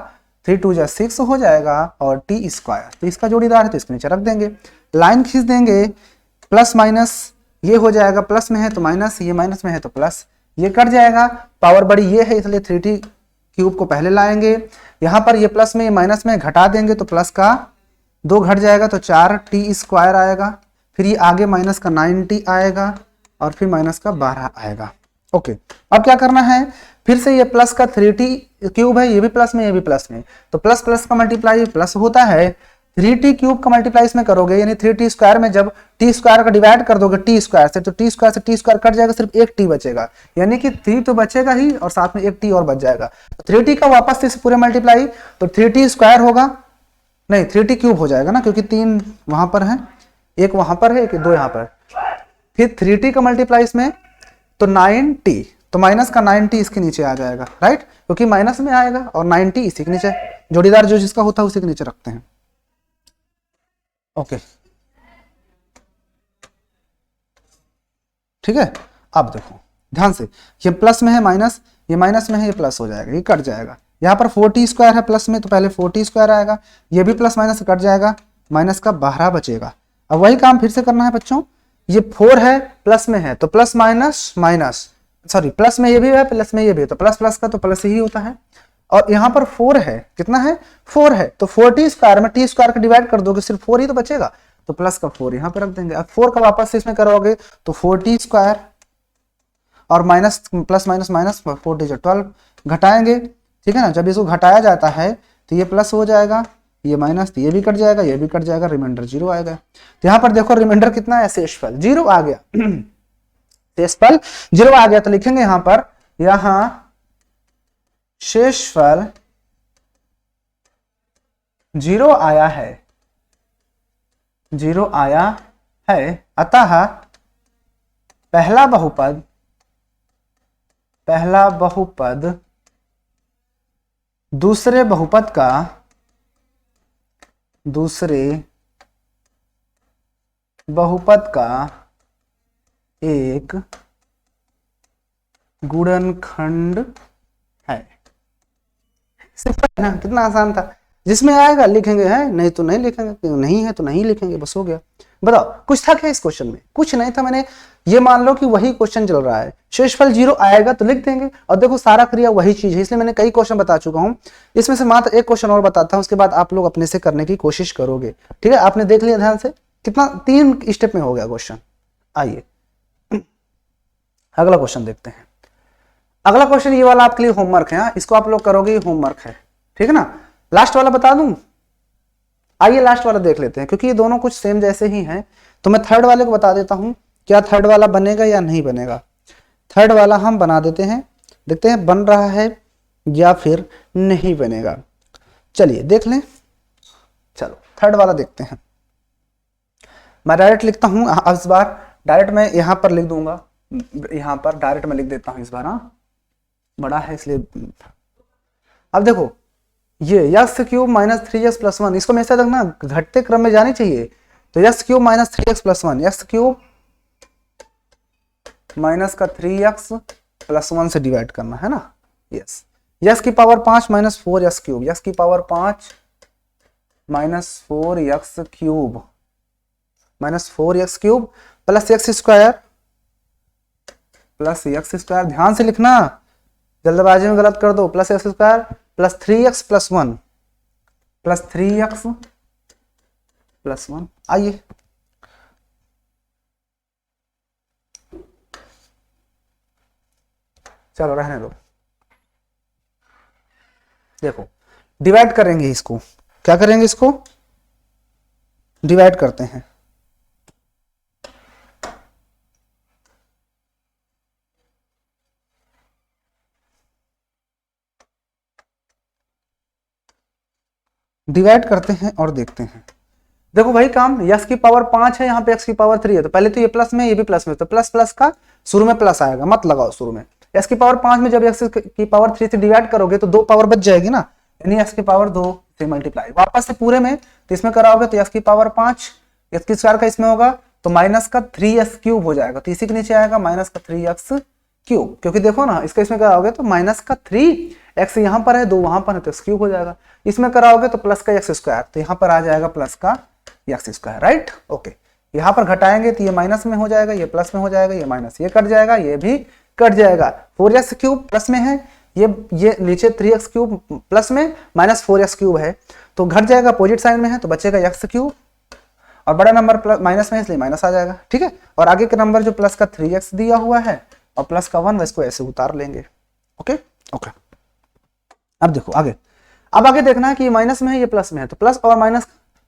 3 × 6 हो जाएगा और t², तो इसका जोड़ीदार है तो इसके नीचे रख देंगे। लाइन खींच देंगे, प्लस माइनस ये हो जाएगा, प्लस में है तो माइनस, ये माइनस में है तो प्लस, ये कट जाएगा, पावर बड़ी ये है इसलिए 3t³ को पहले लाएंगे, यहाँ पर ये प्लस में ये माइनस में घटा देंगे तो प्लस का 2 घट जाएगा तो 4t² आएगा, फिर ये आगे माइनस का 9t आएगा और फिर माइनस का 12 आएगा। ओके, अब क्या करना है, फिर से ये प्लस का 3t³ है, ये भी प्लस में ये भी प्लस में, तो प्लस प्लस का मल्टीप्लाई प्लस होता है, 3t³ का मल्टीप्लाई इसमें करोगे यानी 3t² में जब t² का डिवाइड कर दोगे t² से, तो t² से t² कट जाएगा, सिर्फ एक t बचेगा, यानी कि 3 तो बचेगा ही और साथ में एक t और बच जाएगा। तो 3t का वापस से पूरे मल्टीप्लाई, तो 3t² होगा, नहीं 3t³ हो जाएगा ना, क्योंकि 3 वहां पर है, एक वहां पर है, एक 2 यहाँ पर, फिर 3t का मल्टीप्लाई इसमें तो 9t, तो माइनस का 9t इसके नीचे आ जाएगा, राइट, क्योंकि माइनस में आएगा और 9t इसी के नीचे, जोड़ीदार जो जिसका होता है उसी के नीचे रखते हैं। ओके ठीक है, अब देखो ध्यान से, ये प्लस में है माइनस, ये माइनस में है, ये प्लस हो जाएगा, ये कट जाएगा, यहाँ पर 4t² है प्लस में, तो पहले 4t² आएगा, ये भी प्लस माइनस कट जाएगा, माइनस का 12 बचेगा। अब वही काम फिर से करना है बच्चों, ये 4 है प्लस में है, तो plus minus minus, sorry plus में ये भी है प्लस में ये भी है, तो प्लस प्लस का तो प्लस ही होता है, और यहाँ पर 4 है, कितना है 4 है, तो 4t² में t² का डिवाइड कर दोगे, सिर्फ 4 ही तो बचेगा, तो प्लस का 4 यहाँ पे रख देंगे। अब 4 का वापस से इसमें करोगे तो 4t² और minus plus minus minus 4t से 12 घटाएंगे, ठीक है ना, जब इसको घटाया जाता है तो ये प्लस हो जाएगा, ये माइनस, तो ये भी कट जाएगा, ये भी कट जाएगा, रिमाइंडर 0 आएगा। तो यहाँ पर देखो रिमाइंडर कितना है, शेषफल 0 आ गया शेषफल 0 आ गया, तो लिखेंगे यहाँ पर, यहाँ शेषफल 0 आया है, 0 आया है, अतः पहला बहुपद दूसरे बहुपद का एक गुणनखंड है। सिंपल है ना, कितना आसान था, जिसमें आएगा लिखेंगे, है नहीं तो नहीं लिखेंगे, नहीं है तो नहीं लिखेंगे, बस हो गया। बताओ कुछ था क्या इस क्वेश्चन में, कुछ नहीं था, मैंने ये मान लो कि वही क्वेश्चन चल रहा है, शेषफल 0 आएगा तो लिख देंगे, और देखो सारा क्रिया वही चीज है, इसलिए मैंने कई क्वेश्चन बता चुका हूं, इसमें से मात्र एक क्वेश्चन और बताता हूं, उसके बाद आप लोग अपने से करने की कोशिश करोगे, ठीक है। आपने देख लिया ध्यान से, कितना 3 स्टेप में हो गया क्वेश्चन। आइए अगला क्वेश्चन देखते हैं। अगला क्वेश्चन ये वाला आपके लिए होमवर्क है, इसको आप लोग करोगे, होमवर्क है, ठीक है ना। लास्ट वाला बता दूं, आइए लास्ट वाला देख लेते हैं, क्योंकि ये दोनों कुछ सेम जैसे ही हैं, तो मैं थर्ड वाले को बता देता हूं, क्या थर्ड वाला बनेगा या नहीं बनेगा। थर्ड वाला हम बना देते हैं, देखते हैं बन रहा है या फिर नहीं बनेगा। चलिए देख लें, चलो थर्ड वाला देखते हैं। मैं डायरेक्ट लिखता हूं, अब इस बार डायरेक्ट मैं यहां पर लिख दूंगा, यहां पर डायरेक्ट मैं लिख देता हूं इस बार, हाँ बड़ा है इसलिए। अब देखो ये x³ माइनस 3x प्लस 1, इसको हमेशा रखना घटते क्रम में जानी चाहिए, तो x³ minus 3x plus 1, x³ minus का 3x प्लस 1 से डिवाइड करना है ना, यस। x की पावर 5 माइनस 4x³ x की power 5 minus 4x³ minus 4x³ plus x² ध्यान से लिखना, जल्दबाजी में गलत कर दो, plus x² plus 3x plus 1 plus 3x plus 1। आइए चलो रहने दो, देखो डिवाइड करेंगे इसको, क्या करेंगे, इसको डिवाइड करते हैं। डिवाइड करते हैं और देखते हैं। देखो भाई काम, x की पावर 5 है, यहाँ पे x की पावर 3 है, तो पहले तो ये प्लस में ये भी प्लस में, तो प्लस प्लस का शुरू में प्लस आएगा, मत लगाओ शुरू में। x की पावर 5 में जब x की पावर 3 से डिवाइड करोगे तो 2 पावर बच जाएगी ना, यानी x की पावर 2 से मल्टीप्लाई वापस से पूरे में, तो इसमें कराओगे तो x की पावर 5, x की स्क्वायर का इसमें होगा तो माइनस का 3x³ हो जाएगा, तो इसी के नीचे आएगा माइनस का 3x³, क्योंकि देखो ना इसका इसमें कराओगे तो माइनस का 3x यहाँ पर है, 2 वहां पर है, तो x³ हो जाएगा। इसमें कराओगे तो प्लस का x², तो यहाँ पर आ जाएगा प्लस का x², राइट। ओके, यहाँ पर घटाएंगे तो ये माइनस में हो जाएगा, ये प्लस में हो जाएगा, ये माइनस, ये कट जाएगा, ये भी कट जाएगा। 4x³ प्लस में है, ये नीचे 3x³ प्लस में माइनस 4x³ है, तो घट जाएगा, अपोजिट साइड में है तो बचेगा x³ और बड़ा नंबर प्लस माइनस में है इसलिए माइनस आ जाएगा, ठीक है। और आगे का नंबर जो प्लस का 3x दिया हुआ है और प्लस का 1 इसको ऐसे उतार लेंगे। ओके ओके, अब देखो आगे, अब आगे देखना है कि ये माइनस में है ये प्लस में है, तो प्लस और माइनस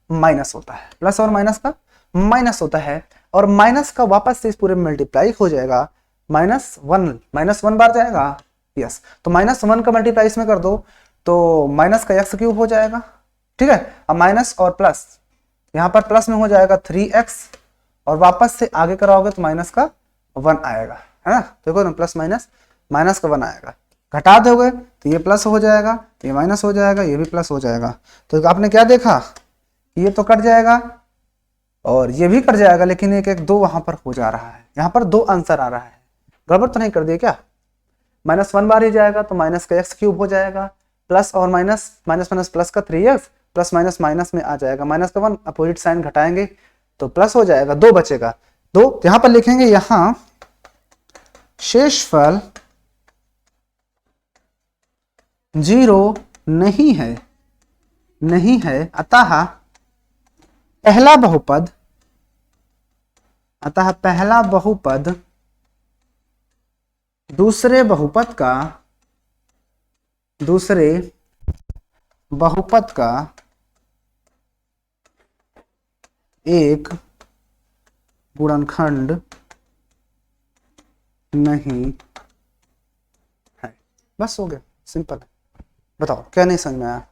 माइनस होता है, प्लस और माइनस का माइनस होता है, और माइनस का वापस से इस पूरे में मल्टीप्लाई हो जाएगा, -1 बार जाएगा, यस, तो -1 का मल्टीप्लाई इसमें कर दो तो माइनस का एक्स क्यूब हो जाएगा, ठीक है। अब माइनस और प्लस, यहाँ पर प्लस में हो जाएगा 3x, और वापस से आगे कराओगे तो माइनस का 1 आएगा, है ना। देखो ना, प्लस माइनस, माइनस का 1 आएगा, घटा दोगे तो ये प्लस हो जाएगा, ये माइनस हो जाएगा, ये भी प्लस हो जाएगा। तो आपने क्या देखा, ये तो कट जाएगा और ये भी कट जाएगा, लेकिन एक एक 2 वहां पर हो जा रहा है, यहाँ पर 2 आंसर आ रहा है, गड़बड़ तो नहीं कर दिया क्या। -1 बार ही जाएगा तो माइनस का एक्स क्यूब हो जाएगा, प्लस और माइनस, माइनस माइनस प्लस का 3x, प्लस माइनस माइनस में आ जाएगा, माइनस का 1, अपोजिट साइन घटाएंगे तो प्लस हो जाएगा, 2 बचेगा, 2 यहां पर लिखेंगे, यहां शेषफल 0 नहीं है, नहीं है, अतः पहला बहुपद, अतः पहला बहुपद दूसरे बहुपद का एक गुणनखंड नहीं है। बस हो गया, सिंपल है। बताओ क्या नहीं समझ में आया,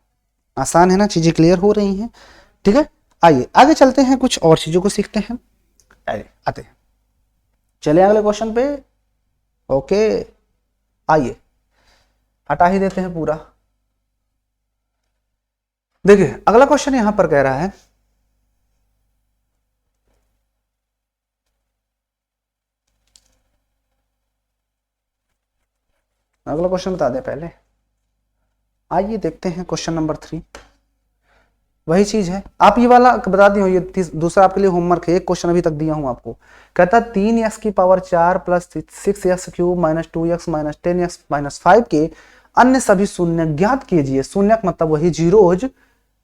आसान है ना, चीजें क्लियर हो रही हैं, ठीक है। आइए आगे चलते हैं, कुछ और चीजों को सीखते हैं, आते हैं, चले अगले क्वेश्चन पे। ओके, आइए हटा ही देते हैं पूरा। देखिए अगला क्वेश्चन यहां पर कह रहा है, अगला क्वेश्चन बता दें पहले। आइए देखते हैं क्वेश्चन नंबर 3, वही चीज है, आप ये वाला बता दी हो, ये दूसरा आपके लिए होमवर्क है, एक क्वेश्चन अभी तक दिया हूं आपको। कहता 3x की power 4 plus 6x cube minus 2x minus 10x minus 5 के अन्य सभी शून्य ज्ञात कीजिए। शून्य मतलब वही जीरोज,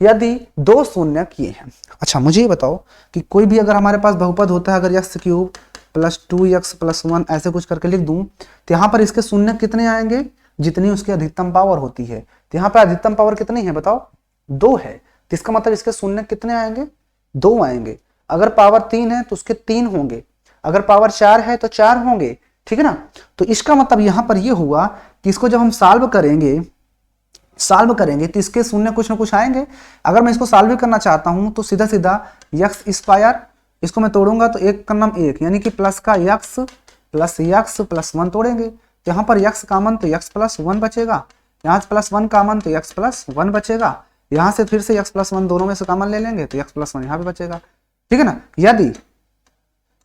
यदि 2 शून्य किए हैं। अच्छा मुझे ये बताओ कि कोई भी अगर हमारे पास बहुपद होता है, अगर x cube plus 2x plus 1 ऐसे कुछ करके लिख दूं, तो यहाँ पर इसके शून्य कितने आएंगे, जितनी उसकी अधिकतम पावर होती है। तो यहाँ पर अधिकतम पावर कितनी है बताओ, 2 है, तो इसका मतलब इसके शून्य कितने आएंगे, 2 आएंगे। अगर पावर 3 है तो उसके 3 होंगे, अगर पावर 4 है तो 4 होंगे, ठीक है ना। तो इसका मतलब यहां पर ये हुआ कि इसको जब हम सॉल्व करेंगे तो इसके शून्य कुछ ना कुछ आएंगे। अगर मैं इसको सॉल्व करना चाहता हूं तो सीधा सीधा एक्स स्क्वायर, इसको मैं तोड़ूंगा तो एक का नाम एक, यानी कि प्लस का एक्स प्लस 1 तोड़ेंगे, तो यहाँ पर एक्स कॉमन तो एक्स प्लस 1 बचेगा, यहाँ प्लस 1 कॉमन तो एक्स प्लस 1 बचेगा, यहाँ से फिर से x प्लस 1 दोनों में से कॉमन ले लेंगे तो x प्लस 1 यहाँ पे बचेगा, ठीक है ना। यदि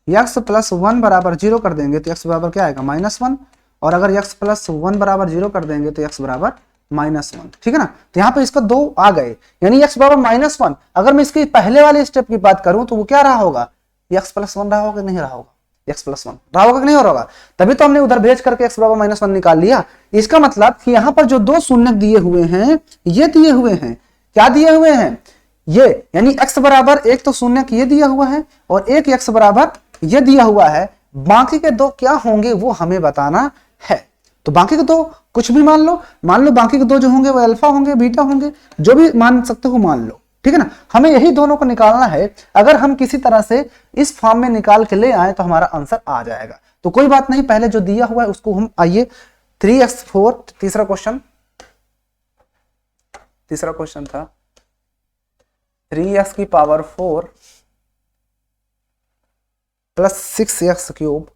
x प्लस 1 बराबर 0 कर देंगे तो x बराबर क्या आएगा, -1, और अगर x प्लस 1 बराबर 0 कर देंगे तो x बराबर -1, ठीक है ना। तो यहाँ पे इसका 2 आ गए, यानी x बराबर -1। अगर मैं इसकी पहले वाले स्टेप की बात करूं तो वो क्या रहा होगा, x प्लस 1 रहा होगा, नहीं रहा होगा, x प्लस 1 रहा होगा कि नहीं हो रहा होगा, तभी तो हमने उधर भेज करके x बराबर -1 निकाल लिया। इसका मतलब कि यहाँ पर जो 2 शून्य दिए हुए हैं, ये दिए हुए हैं, क्या दिए हुए हैं, ये, यानी x बराबर 1 तो शून्य ये दिया हुआ है और एक x बराबर ये दिया हुआ है, बाकी के 2 क्या होंगे वो हमें बताना है। तो बाकी के 2 कुछ भी मान लो बाकी के 2 जो होंगे वो अल्फा होंगे, बीटा होंगे, जो भी मान सकते हो मान लो, ठीक है ना। हमें यही दोनों को निकालना है, अगर हम किसी तरह से इस फॉर्म में निकाल के ले आए तो हमारा आंसर आ जाएगा। तो कोई बात नहीं, पहले जो दिया हुआ है उसको हम, आइए 3x4, तीसरा क्वेश्चन था 3x की power 4 plus 6x cube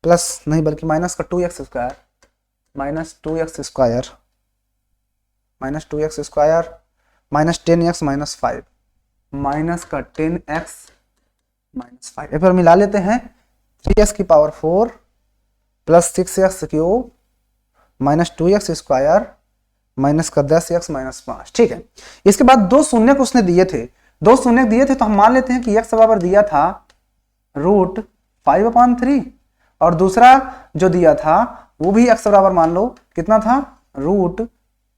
plus नहीं बल्कि माइनस का 2x square minus 10x minus 5 minus का 10x माइनस 5, एक बार मिला लेते हैं। 3x की power 4 plus 6x cube minus 2x square minus का 10x माइनस 5, ठीक है। इसके बाद 2 शून्य को उसने दिए थे, तो हम मान लेते हैं कि x बराबर दिया था √5/3, और दूसरा जो दिया था वो भी x बराबर मान लो कितना था, √2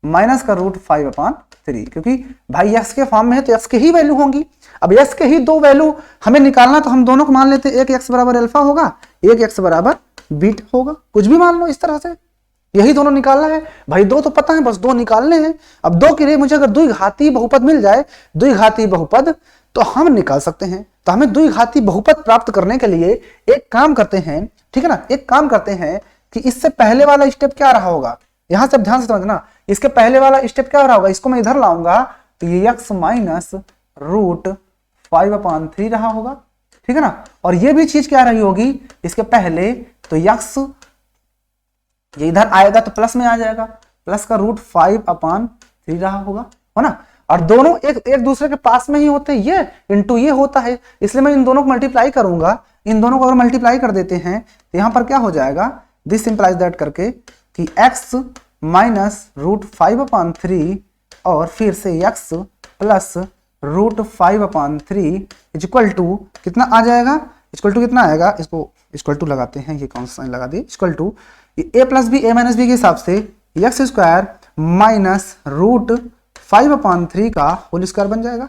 माइनस का रूट 5/3, क्योंकि भाई x के फॉर्म में है तो x के ही वैल्यू होंगी। अब x के ही दो वैल्यू हमें निकालना, तो हम दोनों को मान लेते हैं, एक x बराबर अल्फा होगा, एक x बराबर बीटा होगा, कुछ भी मान लो इस तरह से, यही दोनों निकालना है भाई। दो तो पता है, बस दो निकालने हैं। अब दो के लिए मुझे अगर द्विघाती बहुपद मिल जाए, द्विघाती बहुपद, तो हम निकाल सकते हैं। तो हमें द्विघाती बहुपद प्राप्त करने के लिए एक काम करते हैं, ठीक है ना, एक काम करते हैं कि इससे पहले वाला स्टेप क्या रहा होगा, यहां से ध्यान से समझना, इसके पहले वाला स्टेप क्या रहा होगा, इसको मैं इधर लाऊंगा तो ये x माइनस रूट 5/3 रहा होगा, ठीक है ना। और ये भी चीज क्या रही होगी इसके पहले, तो x ये इधर आएगा तो प्लस में आ जाएगा, प्लस का रूट 5/3 रहा होगा, है ना। और दोनों एक दूसरे के पास में ही होते हैं, ये इंटू ये होता है, इसलिए मैं इन दोनों को मल्टीप्लाई करूंगा। इन दोनों को अगर मल्टीप्लाई कर देते हैं तो यहां पर क्या हो जाएगा, दिस इंप्लाइज दैट करके कि x माइनस रूट 5/3 और फिर से x plus root 5/3 is equal to कितना आ जाएगा, इक्वल टू कितना आएगा, इसको इक्वल टू लगाते हैं, ये कौन सा साइन लगा दिए, equal to a plus B a minus B के हिसाब से एक्स स्क्वायर माइनस रूट 5/3 का होल स्क्वायर बन जाएगा।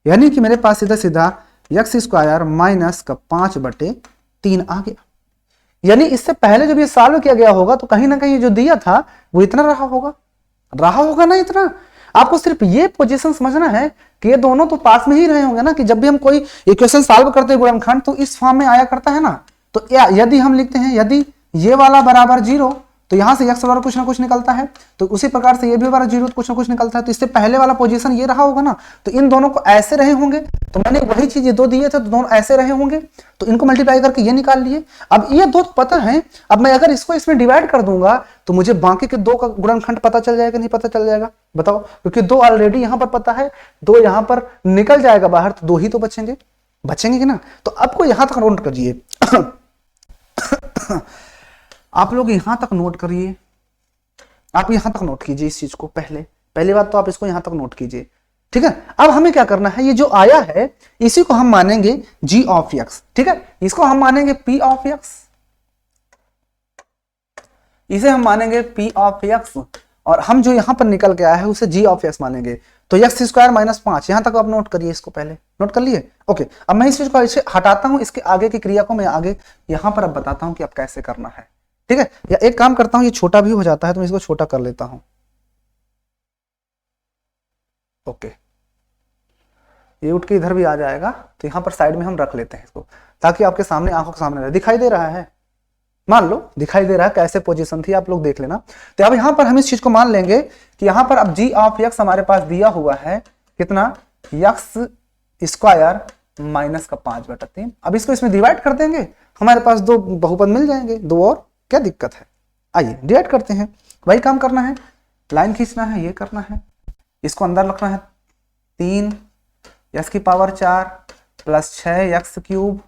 यानी कि मेरे पास सीधा सीधा एक्स स्क्वायर माइनस का 5/3 आ गया। यानी इससे पहले जब ये सॉल्व किया गया होगा तो कहीं ना कहीं जो दिया था वो इतना रहा होगा ना इतना। आपको सिर्फ ये पोजीशन समझना है कि ये दोनों तो पास में ही रहे होंगे ना, कि जब भी हम कोई इक्वेशन सॉल्व करते हैं गुणनखंड तो इस फॉर्म में आया करता है ना। तो यदि हम लिखते हैं यदि ये वाला बराबर 0 तो यहां से x बराबर कुछ ना कुछ निकलता है, तो उसी प्रकार से ये भी बराबर 0 तो कुछ ना कुछ निकलता है। तो इससे पहले वाला पोजीशन ये रहा होगा ना, तो इन दोनों को ऐसे रहे होंगे। तो मैंने वही चीज ये दो दिए थे तो दोनों ऐसे रहे होंगे, तो इनको मल्टीप्लाई करके ये निकाल लिए। अब ये दो पता है, अब मैं अगर इसको इसमें डिवाइड कर दूंगा तो मुझे बाकी के दो का गुणनखंड पता चल जाएगा, नहीं पता चल जाएगा बताओ, क्योंकि दो ऑलरेडी यहां पर पता है, दो यहां पर निकल जाएगा बाहर, तो दो ही तो बचेंगे कि ना। तो आपको यहां तक नोट करिए आप लोग यहां तक नोट करिए, आप यहां तक नोट कीजिए इस चीज को, पहली बात तो आप इसको यहां तक नोट कीजिए, ठीक है। अब हमें क्या करना है, ये जो आया है इसी को हम मानेंगे g ऑफ x, ठीक है, इसको हम मानेंगे p ऑफ x, इसे हम मानेंगे p ऑफ x, और हम जो यहां पर निकल के आया है उसे g ऑफ x मानेंगे। तो x स्क्वायर माइनस 5, यहां तक आप नोट करिए, इसको पहले नोट कर लिए, ओके। अब मैं इस चीज को ऐसे हटाता हूं, इसके आगे की क्रिया को मैं आगे यहां पर अब बताता हूं कि अब कैसे करना है, ठीक है। या एक काम करता हूं, ये छोटा भी हो जाता है तो मैं इसको छोटा कर लेता हूं, ओके। ये उठ के इधर भी आ जाएगा, तो यहां पर साइड में हम रख लेते हैं इसको, ताकि आपके सामने आंखों के सामने रहे। दिखाई दे रहा है, मान लो दिखाई दे रहा है, कैसे पोजीशन थी आप लोग देख लेना। तो अब यहां पर हम इस चीज को मान लेंगे कि यहां पर अब g ऑफ x हमारे पास दिया हुआ है कितना, x स्क्वायर माइनस का 5/3। अब इसको इसमें डिवाइड कर देंगे, हमारे पास दो बहुपद मिल जाएंगे, दो और क्या दिक्कत है। आइए डिवाइड करते हैं, वही काम करना है, लाइन खींचना है, ये करना है, इसको अंदर रखना है, 3 x की power 4 plus 6x cube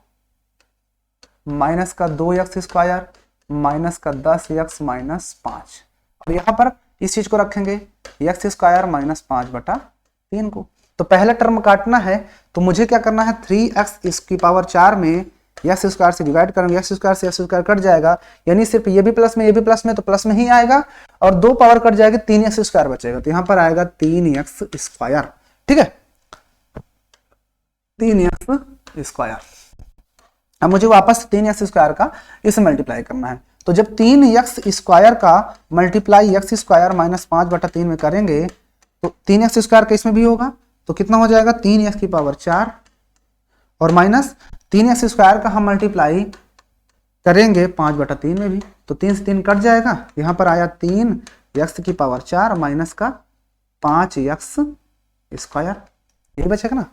minus का 2x स्क्वायर माइनस का 10x माइनस 5। और यहां पर इस चीज को रखेंगे x स्क्वायर माइनस 5/3 को। तो पहला टर्म काटना है, तो मुझे क्या करना है, 3x इसकी पावर 4 में x स्क्वायर से डिवाइड करेंगे, x स्क्वायर से x स्क्वायर कट जाएगा, यानी सिर्फ ये भी प्लस में ये भी प्लस में, तो प्लस में ही आएगा, और दो पावर कट जाएगी, 3x स्क्वायर बचेगा, तो यहां पर आएगा 3x स्क्वायर, ठीक है, 3x स्क्वायर। अब मुझे वापस 3x स्क्वायर का इसे मल्टीप्लाई करना है। तो जब 3x स्क्वायर का मल्टीप्लाई x स्क्वायर माइनस 5/3 में करेंगे तो 3x स्क्वायर का इसमें भी होगा, तो कितना हो जाएगा, 3x की पावर 4 और माइनस 3x स्क्वायर का हम मल्टीप्लाई करेंगे 5/3 में भी, तो 3 से 3 कट जाएगा, यहां पर आया 3x की पावर 4 माइनस का 5x स्क्वायर, यही बचेगा ना,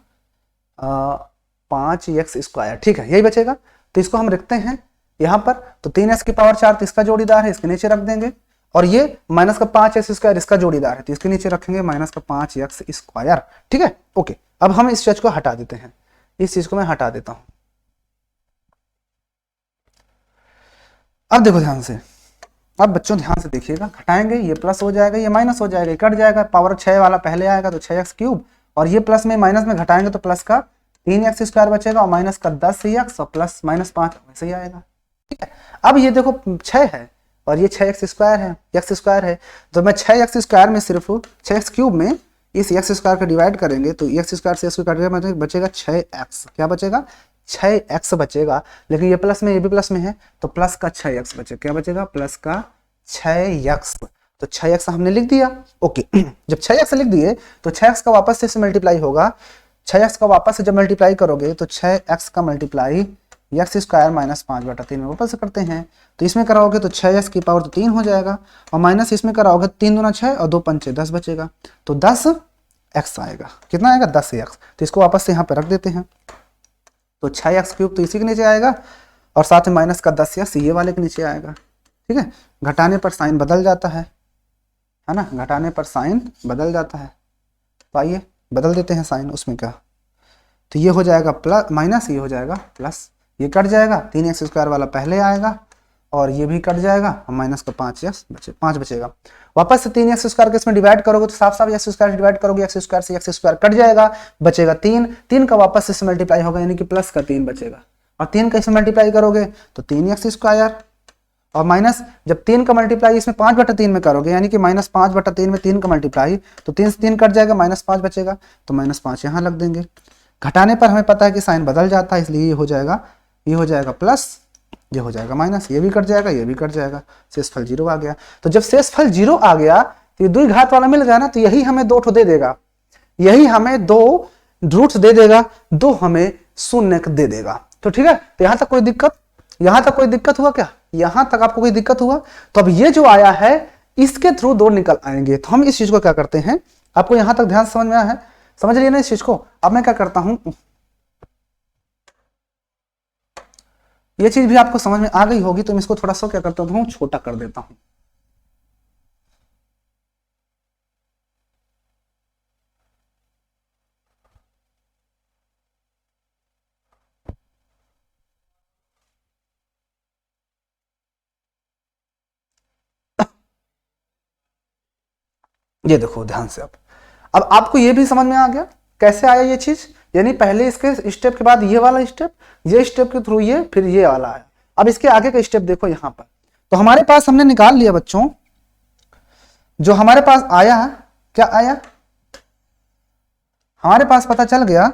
5x स्क्वायर, ठीक है, यही बचेगा। तो इसको हम रखते हैं यहां पर, तो 3x की पावर 4 तो इसका जोड़ीदार है, इसके नीचे रख देंगे, और ये माइनस का 5x स्क्वायर इसका जोड़ीदार है, तो इसके नीचे रखेंगे माइनस का 5x स्क्वायर, ठीक है, ओके। अब हम इस चीज को हटा देते हैं, इस चीज को मैं हटा देता हूं। अब देखो ध्यान से, अब बच्चों ध्यान से देखिएगा, घटाएंगे, ये प्लस हो जाएगा, ये माइनस हो जाएगा, कट जाएगा, पावर 6 वाला पहले आएगा तो 6x क्यूब, और ये प्लस में माइनस में घटाएंगे तो प्लस का 3x स्क्वायर बचेगा, और माइनस का 10x और प्लस माइनस 5 वैसे ही आएगा, ठीक है। अब ये देखो 6 है, और ये 6x स्क्वायर है, x स्क्वायर है। तो मैं 6x स्क्वायर में सिर्फ 6x क्यूब में इस x स्क्वायर को डिवाइड करेंगे तो x स्क्वायर से इसको काट के बचेगा 6x। क्या बचेगा? 6x बचेगा। लेकिन ये प्लस में, ये भी प्लस में है तो प्लस का 6x बचेगा। क्या बचेगा? प्लस का 6x। तो 6x हमने लिख दिया। ओके जब 6x लिख दिए तो 6x का वापस से मल्टीप्लाई होगा। 6x का वापस से जब मल्टीप्लाई करोगे तो 6x का मल्टीप्लाई एक्स स्क्वायर माइनस 5/3 में वापस से करते हैं। तो इसमें कराओगे तो 6x की पावर तो 3 हो जाएगा और माइनस इसमें कराओगे 3 दूना 6 और 2 पंचे 10 बचेगा। तो 10x आएगा। कितना आएगा? 10x। तो इसको वापस से यहाँ पे रख देते हैं। तो 6x क्यूब तो इसी के नीचे आएगा और साथ में माइनस का 10x ये वाले के नीचे आएगा। ठीक है, घटाने पर साइन बदल जाता है ना, घटाने पर साइन बदल जाता है। तो आइए बदल देते हैं साइन, उसमें क्या। तो ये हो जाएगा प्लस माइनस, ये हो जाएगा प्लस, ये कट जाएगा, 3x स्क्वायर वाला पहले आएगा और ये भी कट जाएगा और माइनस का 5 बचेगा। वापस से 3x स्क्वायर के इसमें डिवाइड करोगे तो साफ साफ x स्क्वायर से डिवाइड करोगे, x स्क्वायर से x स्क्वायर कट जाएगा, बचेगा 3 का वापस से मल्टीप्लाई होगा यानी कि प्लस का 3 बचेगा और 3 का इसमें मल्टीप्लाई करोगे तो 3x स्क्वायर और माइनस जब 3 का मल्टीप्लाई इसमें 5/3 में करोगे यानी कि माइनस 5/3 में 3 का मल्टीप्लाई तो 3 से 3 कट जाएगा, -5 बचेगा तो -5 यहाँ लग देंगे। घटाने पर हमें पता है कि साइन बदल जाता है इसलिए ये हो जाएगा प्लस, ये हो जाएगा माइनस, ये भी कट जाएगा, ये भी कट जाएगा, शेषफल 0 आ गया। तो जब शेषफल 0 आ गया तो ये 2 घात वाला मिल गया ना, तो यही हमें 2 ठो दे देगा, यही हमें 2 रूट्स दे देगा, 2 हमें शून्य दे देगा। तो ठीक है, तो यहाँ तक कोई दिक्कत हुआ क्या? यहाँ तक आपको कोई दिक्कत हुआ? तो अब ये जो आया है इसके थ्रू 2 निकल आएंगे। तो हम इस चीज को क्या करते हैं, आपको यहाँ तक ध्यान समझ में आया है? समझ लिया ना इस चीज को? अब मैं क्या करता हूं, ये चीज भी आपको समझ में आ गई होगी तो मैं इसको थोड़ा सा क्या करता हूं, छोटा कर देता हूं। ये देखो ध्यान से अब आपको ये भी समझ में आ गया कैसे आया ये चीज, यानी पहले इसके स्टेप के बाद ये वाला स्टेप, ये स्टेप के थ्रू ये, फिर ये वाला आया। अब इसके आगे का स्टेप देखो यहाँ पर। तो हमारे पास हमने निकाल लिया बच्चों, जो हमारे पास आया, क्या आया, हमारे पास पता चल गया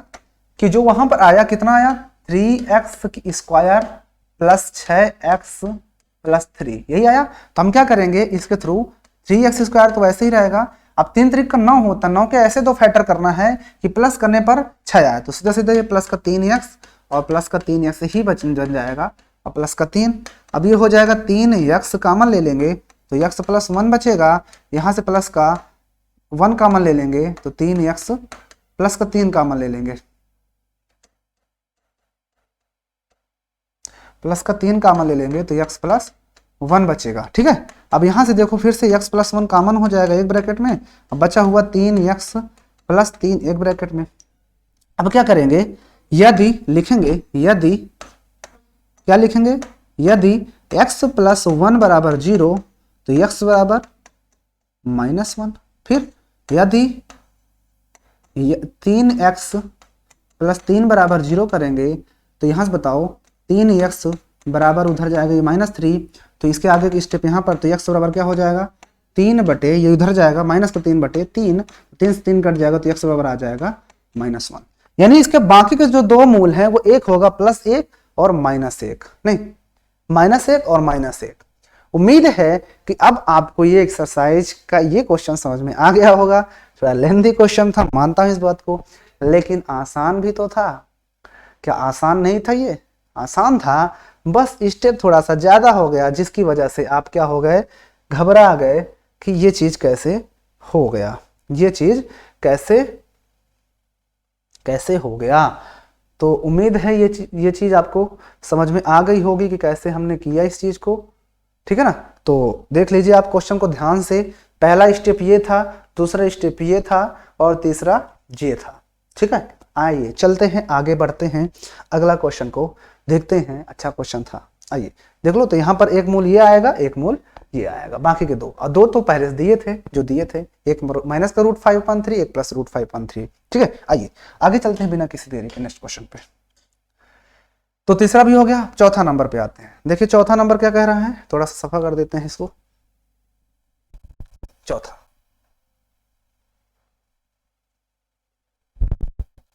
कि जो वहां पर आया कितना आया, 3x square plus 6x plus 3, यही आया। तो हम क्या करेंगे इसके थ्रू, 3x स्क्वायर तो वैसे ही रहेगा, अब 3 3 का 9 होता, 9 के ऐसे 2 फैक्टर करना है कि प्लस करने पर 6 आए, तो सीधा सीधा ये प्लस का 3x और प्लस का 3x ही बन जाएगा और प्लस का 3। अब ये हो जाएगा 3x कॉमन ले लेंगे तो x प्लस 1 बचेगा, यहाँ से प्लस का 1 कॉमन ले लेंगे तो 3x प्लस का 3 कॉमन ले लेंगे, प्लस का 3 कॉमन ले लेंगे तो x प्लस 1 बचेगा। ठीक है, अब यहां से देखो फिर से x प्लस 1 कॉमन हो जाएगा एक ब्रैकेट में, अब बचा हुआ 3x प्लस 3 एक ब्रैकेट में। अब क्या करेंगे, यदि लिखेंगे, यदि क्या लिखेंगे, यदि x प्लस 1 बराबर 0 तो x बराबर -1। फिर यदि 3x प्लस 3 बराबर 0 करेंगे तो यहां से बताओ 3x बराबर उधर जाएगा ये -3, तो इसके आगे की स्टेप यहाँ पर, तो x बराबर क्या हो जाएगा 3 बटे, ये उधर जाएगा माइनस का 3 बटे 3, 3 से 3 कट जाएगा तो x बराबर आ जाएगा -1। यानी इसके बाकी के जो 2 मूल हैं वो एक होगा +1 और -1, नहीं -1 और -1। उम्मीद है कि अब आपको ये एक्सरसाइज का ये क्वेश्चन समझ में आ गया होगा। थोड़ा लेंथी क्वेश्चन था, मानता हूं इस बात को, लेकिन आसान भी तो था। क्या आसान नहीं था? ये आसान था, बस स्टेप थोड़ा सा ज्यादा हो गया जिसकी वजह से आप क्या हो गए, घबरा गए कि ये चीज कैसे हो गया, ये चीज कैसे हो गया। तो उम्मीद है ये चीज आपको समझ में आ गई होगी कि कैसे हमने किया इस चीज को। ठीक है ना, तो देख लीजिए आप क्वेश्चन को ध्यान से, पहला स्टेप ये था, दूसरा स्टेप ये था और तीसरा ये था। ठीक है, आइए चलते हैं, आगे बढ़ते हैं, अगला क्वेश्चन को देखते हैं। अच्छा क्वेश्चन था, आइए देख लो। तो यहाँ पर एक मूल ये आएगा, एक मूल ये आएगा, बाकी के 2 और 2 तो पहले से दिए थे, जो दिए थे, एक माइनस का √5/3, एक प्लस √5/3। ठीक है, आइए आगे चलते हैं बिना किसी देरी के नेक्स्ट क्वेश्चन पे। तो तीसरा भी हो गया। चौथा नंबर पे आते हैं। देखिए चौथा नंबर क्या कह रहा है, थोड़ा सा सफा कर देते हैं इसको। चौथा,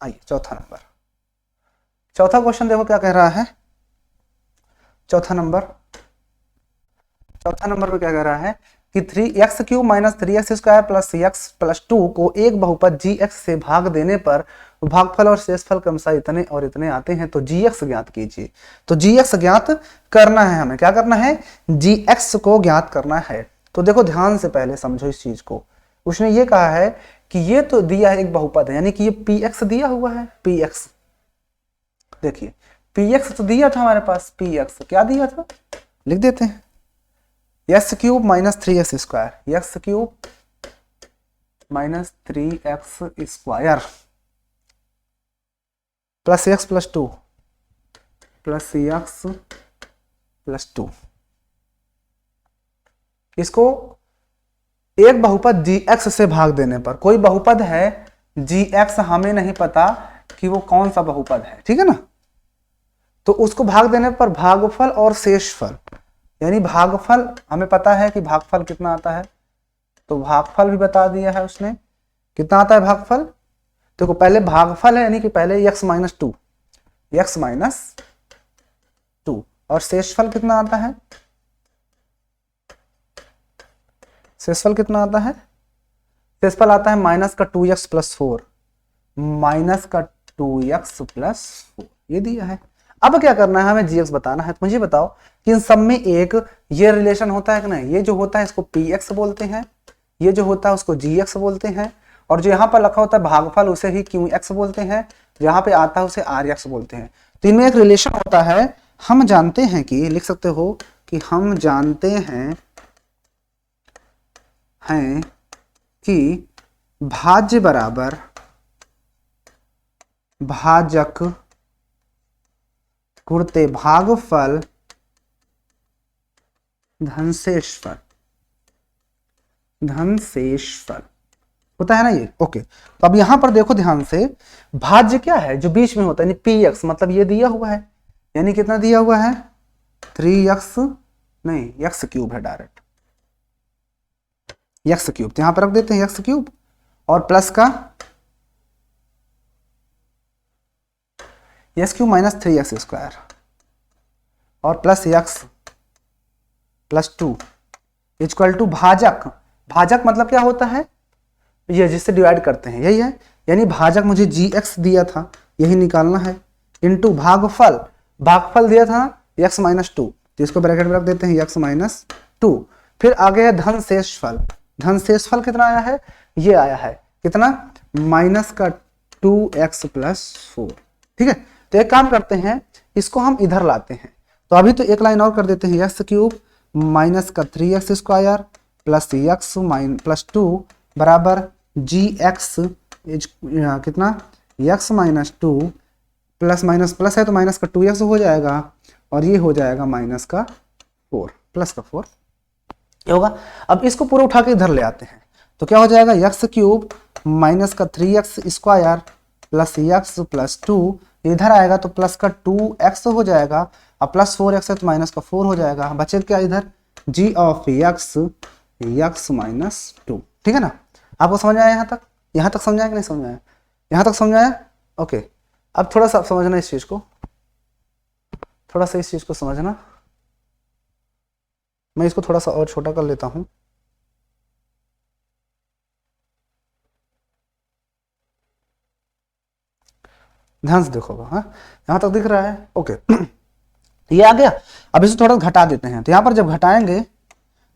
आइए चौथा नंबर, चौथा क्वेश्चन देखो क्या कह रहा है। चौथा नंबर पे क्या कह रहा है कि 3x³ minus 3x² plus x plus 2 को एक बहुपद gx से भाग देने पर भागफल और शेषफल क्रमशः इतने और इतने आते हैं, तो gx ज्ञात कीजिए। तो gx ज्ञात करना है हमें, क्या करना है, gx को ज्ञात करना है। तो देखो ध्यान से पहले समझो इस चीज को। उसने ये कहा है कि ये तो दिया है एक बहुपद है, यानी कि ये px दिया हुआ है, px। देखिए px तो दिया था हमारे पास, px क्या दिया था, लिख देते हैं x³ minus 3x² x³ minus 3x² plus x plus 2 plus x plus 2। इसको एक बहुपद gx से भाग देने पर, कोई बहुपद है gx, हमें नहीं पता कि वो कौन सा बहुपद है, ठीक है ना। तो उसको भाग देने पर भागफल और शेषफल, यानी भागफल हमें पता है कि भागफल कितना आता है, तो भागफल भी बता दिया है उसने, कितना आता है भागफल। देखो पहले भागफल है, यानी कि पहले x माइनस 2, x माइनस 2, और शेषफल कितना आता है, शेषफल कितना आता है, शेषफल आता है माइनस का 2x प्लस 4, माइनस का 2x प्लस 4, ये दिया है। अब क्या करना है, हमें gx बताना है। तो मुझे बताओ कि इन सब में एक ये रिलेशन होता है कि नहीं, ये जो होता है इसको px बोलते हैं, ये जो होता है उसको gx बोलते हैं, और जो यहाँ पर लिखा होता है भागफल उसे ही qx बोलते हैं, जहाँ पे आता है उसे rx बोलते हैं। तो इनमें एक रिलेशन होता है। हम जानते हैं कि, लिख सकते हो कि हम जानते हैं कि भाज्य बराबर भाजक गुणते भागफल धन शेषफल होता है ना ये। ओके, तो अब यहां पर देखो ध्यान से, भाज्य क्या है, जो बीच में होता है, यानी px, मतलब ये दिया हुआ है, यानी कितना दिया हुआ है, 3x नहीं, x³ है डायरेक्ट, x³, तो यहां पर रख देते हैं x³ और प्लस का x³ माइनस 3x² और plus x plus 2 equal to भाजक। भाजक मतलब क्या होता है, ये जिससे डिवाइड करते हैं, यही है, यानी भाजक मुझे gx दिया था, यही निकालना है, इनटू भागफल, भागफल दिया था x माइनस 2, तो इसको ब्रैकेट में रख देते हैं x माइनस 2। फिर आगे है धन शेषफल। धन शेषफल कितना आया है, ये आया है कितना, माइनस का 2x प्लस 4, ठीक है। तो एक काम करते हैं, इसको हम इधर लाते हैं। तो अभी तो एक लाइन और कर देते हैं, x³ माइनस का 3x² प्लस x प्लस 2 बराबर gx कितना, x minus 2 plus minus plus है तो माइनस का 2x हो जाएगा, और ये हो जाएगा माइनस का 4 प्लस का 4, ये होगा। अब इसको पूरा उठा के इधर ले आते हैं, तो क्या हो जाएगा, x³ माइनस का 3x² प्लस x प्लस 2, इधर आएगा तो प्लस का 2x हो जाएगा, अब प्लस 4x है तो माइनस का 4 हो जाएगा, बचे क्या इधर, g ऑफ x माइनस 2, ठीक है ना। आपको समझ आया यहाँ तक, यहाँ तक समझाया कि नहीं समझाया, यहाँ तक समझाया। ओके, अब थोड़ा सा समझना इस चीज को, थोड़ा सा इस चीज को समझना। मैं इसको थोड़ा सा और छोटा कर लेता हूं। ध्यान से देखो, हाँ यहां तक दिख रहा है, ओके। ये आ गया। अब इसे थोड़ा घटा देते हैं, तो यहां पर जब घटाएंगे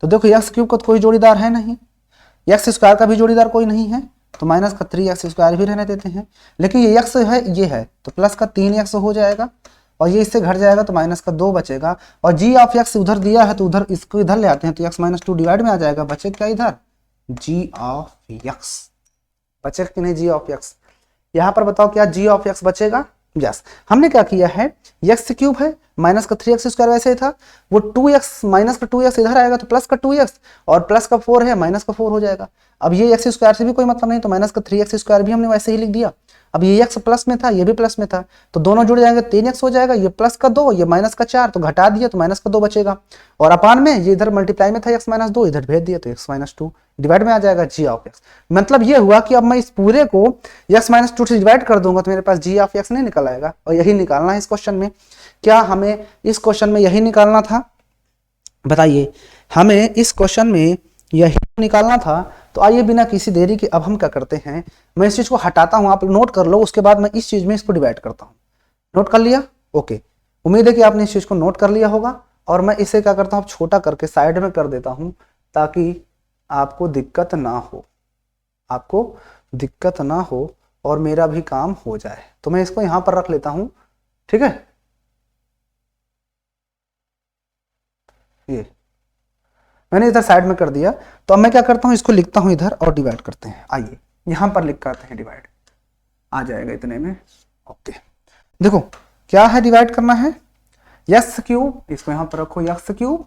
तो देखो x³ का तो कोई जोड़ीदार है नहीं, x² का भी जोड़ीदार कोई नहीं है, तो माइनस का 3x² भी रहने देते हैं। लेकिन ये x है, ये है, तो प्लस का 3x हो जाएगा, और ये इससे घट जाएगा तो माइनस का 2 बचेगा, और g ऑफ x उधर दिया है तो उधर इसको इधर ले आते हैं, तो x माइनस 2 डिवाइड में आ जाएगा, बचे क्या इधर, g ऑफ x बचेगा कि नहीं, g ऑफ x। यहाँ पर बताओ क्या g ऑफ x बचेगा, यस। हमने क्या किया है, x³ है माइनस का 3x² वैसे ही था, वो 2x माइनस का 2x इधर आएगा तो प्लस का 2x, और प्लस का 4 है माइनस का 4 हो जाएगा। अब ये x² से भी कोई मतलब नहीं, तो माइनस का 3x² भी हमने वैसे ही लिख दिया। अब ये x प्लस में था, ये भी प्लस में था, तो दोनों जुड़ जाएंगे, 3x हो जाएगा, ये प्लस का 2, ये माइनस का 4, तो घटा दिया तो माइनस का 2 बचेगा, और अपान में ये इधर मल्टीप्लाई में था x-2, इधर भेज दिया तो x-2 डिवाइड में आ जाएगा g ऑफ x। मतलब ये हुआ कि अब मैं इस पूरे को x-2 से डिवाइड कर दूंगा तो मेरे पास g ऑफ x नहीं निकल आएगा, और यही निकालना है इस क्वेश्चन में। क्या हमें इस क्वेश्चन में यही निकालना था? बताइए, हमें इस क्वेश्चन में यही निकालना था। तो आइए बिना किसी देरी के अब हम क्या करते हैं, मैं इस चीज को हटाता हूं, आप नोट कर लो, उसके बाद मैं इस चीज में इसको डिवाइड करता हूं। नोट कर लिया? ओके, उम्मीद है कि आपने इस चीज को नोट कर लिया होगा। और मैं इसे क्या करता हूं, छोटा करके साइड में कर देता हूं ताकि आपको दिक्कत ना हो, आपको दिक्कत ना हो और मेरा भी काम हो जाए। तो मैं इसको यहां पर रख लेता हूं, ठीक है। ये मैंने इधर साइड में कर दिया, तो अब मैं क्या करता हूं, इसको लिखता हूं इधर और डिवाइड करते हैं। आइए यहां पर लिख करते हैं डिवाइड, आ जाएगा इतने में। ओके, देखो क्या है, डिवाइड करना है एक्स क्यूब, इसको यहां पर रखो, x cube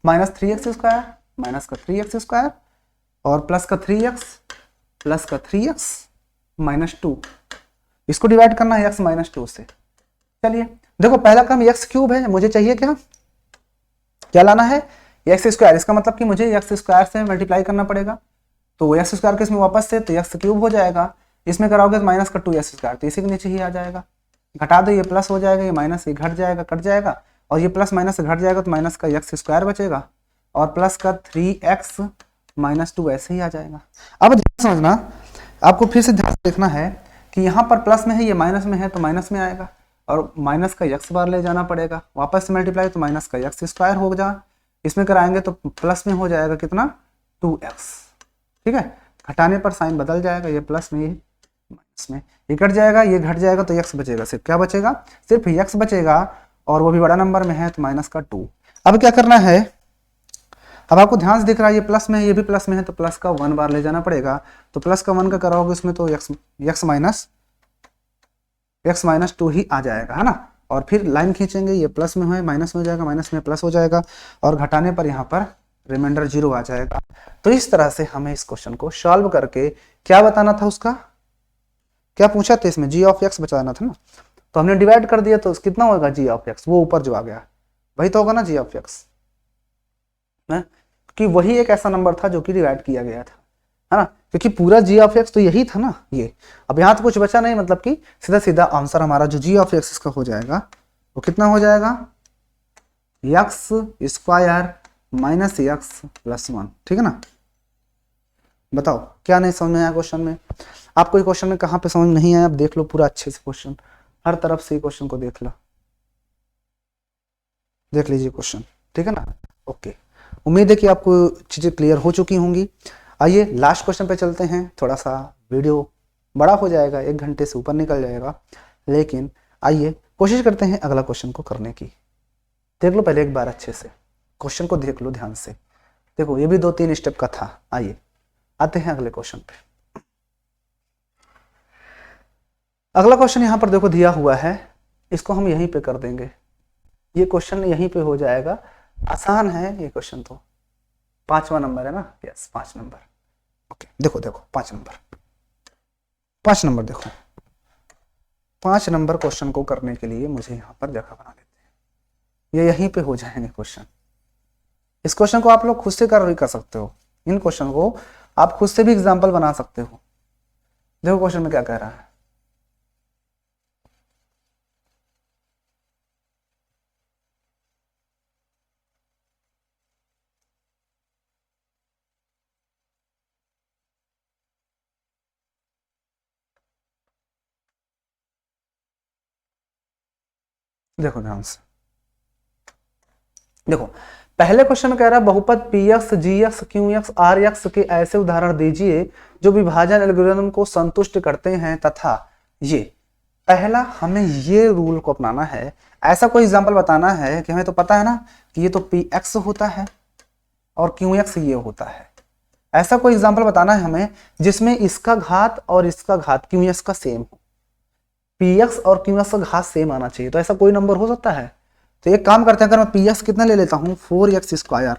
minus 3x² minus का 3x² और प्लस का 3x प्लस का 3x माइनस 2, इसको डिवाइड करना है x-2 से। चलिए देखो, पहला क्रम x³ है, मुझे चाहिए क्या क्या लाना है, x²। इसका मतलब कि मुझे x² से मल्टीप्लाई करना पड़ेगा, तो x² के इसमें वापस से तो x³ हो जाएगा, इसमें कराओगे तो माइनस का 2x², तो इसी के नीचे ही आ जाएगा। घटा दो, ये प्लस हो जाएगा, ये माइनस, ये घट जाएगा, कट जाएगा, और ये प्लस माइनस घट जाएगा तो माइनस का x² बचेगा, और प्लस का 3x-2 ऐसे ही आ जाएगा। अब ध्यान समझना, आपको फिर से ध्यान देखना है कि यहाँ पर प्लस में है, ये माइनस में है तो माइनस में आएगा, और माइनस का x बार ले जाना पड़ेगा, वापस से मल्टीप्लाई तो माइनस का x² हो जा, इसमें कराएंगे तो प्लस में हो जाएगा कितना, 2x, ठीक है। घटाने पर साइन बदल जाएगा, ये प्लस में, ये माइनस में, ये कट जाएगा, ये घट जाएगा तो x बचेगा, सिर्फ क्या बचेगा, सिर्फ x बचेगा, और वो भी बड़ा नंबर में है तो माइनस का 2। अब क्या करना है, अब आपको ध्यान से दिख रहा है ये प्लस में है, ये भी प्लस में है, तो प्लस का 1 बार ले जाना पड़ेगा, तो प्लस का 1 का कराओगे उसमें तो x-2 ही आ जाएगा, है ना। और फिर लाइन खींचेंगे, ये प्लस में है माइनस में हो जाएगा, माइनस में प्लस हो जाएगा, और घटाने पर यहाँ पर रिमाइंडर 0 आ जाएगा। तो इस तरह से हमें इस क्वेश्चन को सॉल्व करके क्या बताना था, उसका क्या पूछा था इसमें, g ऑफ x बताना था ना, तो हमने डिवाइड कर दिया, तो कितना होगा g ऑफ x, वो ऊपर जो आ गया वही तो होगा ना g ऑफ x, कि वही एक ऐसा नंबर था जो कि डिवाइड किया गया था, है ना, क्योंकि पूरा g ऑफ x तो यही था ना ये। अब यहाँ तो कुछ बचा नहीं, मतलब कि सीधा सीधा आंसर हमारा जो g ऑफ x इसका हो जाएगा वो कितना हो जाएगा, x² माइनस x प्लस 1, ठीक है ना। बताओ क्या नहीं समझ में आया क्वेश्चन में, आपको ये क्वेश्चन में कहाँ पे समझ नहीं आया, आप देख लो पूरा अच्छे से क्वेश्चन, हर तरफ से क्वेश्चन को देख लो, देख लीजिए क्वेश्चन, ठीक है ना। ओके, उम्मीद है कि आपको चीज़ें क्लियर हो चुकी होंगी। आइए लास्ट क्वेश्चन पे चलते हैं, थोड़ा सा वीडियो बड़ा हो जाएगा, 1 घंटे से ऊपर निकल जाएगा, लेकिन आइए कोशिश करते हैं अगला क्वेश्चन को करने की। देख लो पहले एक बार अच्छे से क्वेश्चन को देख लो ध्यान से, देखो ये भी 2-3 स्टेप का था। आइए आते हैं अगले क्वेश्चन पे। अगला क्वेश्चन यहाँ पर देखो दिया हुआ है, इसको हम यहीं पे कर देंगे, ये क्वेश्चन यहीं पे हो जाएगा, आसान है ये क्वेश्चन, तो 5वां नंबर है ना, यस 5 नंबर। ओके देखो देखो 5 नंबर, 5 नंबर देखो, 5 नंबर क्वेश्चन को करने के लिए मुझे यहाँ पर जगह बना देते हैं, ये यहीं पे हो जाएंगे क्वेश्चन। इस क्वेश्चन को आप लोग खुद से कर सकते हो, इन क्वेश्चन को आप खुद से भी एग्जाम्पल बना सकते हो। देखो क्वेश्चन में क्या कह रहा है, देखो ध्यान से देखो, पहले क्वेश्चन में कह रहा है बहुपद px, gx, qx, rx के ऐसे उदाहरण दीजिए जो विभाजन एल्गोरिथम को संतुष्ट करते हैं तथा ये, पहला हमें ये रूल को अपनाना है, ऐसा कोई एग्जांपल बताना है कि हमें तो पता है ना कि ये तो px होता है और qx ये होता है, ऐसा कोई एग्जांपल बताना है हमें जिसमें इसका घात और इसका घात qx का सेम हो, px और qx का घात सेम आना चाहिए। तो ऐसा कोई नंबर हो सकता है, तो एक काम करते हैं, अगर मैं पी एक्स कितना ले लेता हूँ 4x स्क्वायर,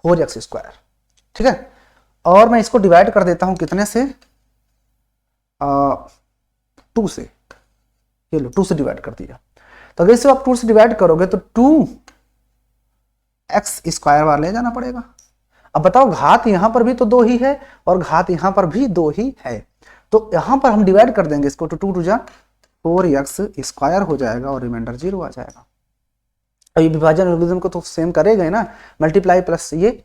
4x स्क्वायर, ठीक है, और मैं इसको डिवाइड कर देता हूँ कितने से, 2 से, ये लो 2 से डिवाइड कर दिया। तो अगर इसे आप 2 से डिवाइड करोगे तो 2x स्क्वायर बार ले जाना पड़ेगा। अब बताओ घात यहां पर भी तो 2 ही है और घात यहां पर भी 2 ही है, तो यहां पर हम डिवाइड कर देंगे इसको, तो 2 टू जा 4x स्क्वायर हो जाएगा और रिमाइंडर 0 आ जाएगा। अब ये विभाजन एल्गोरिथम को तो सेम करेगा ही ना, मल्टीप्लाई प्लस ये,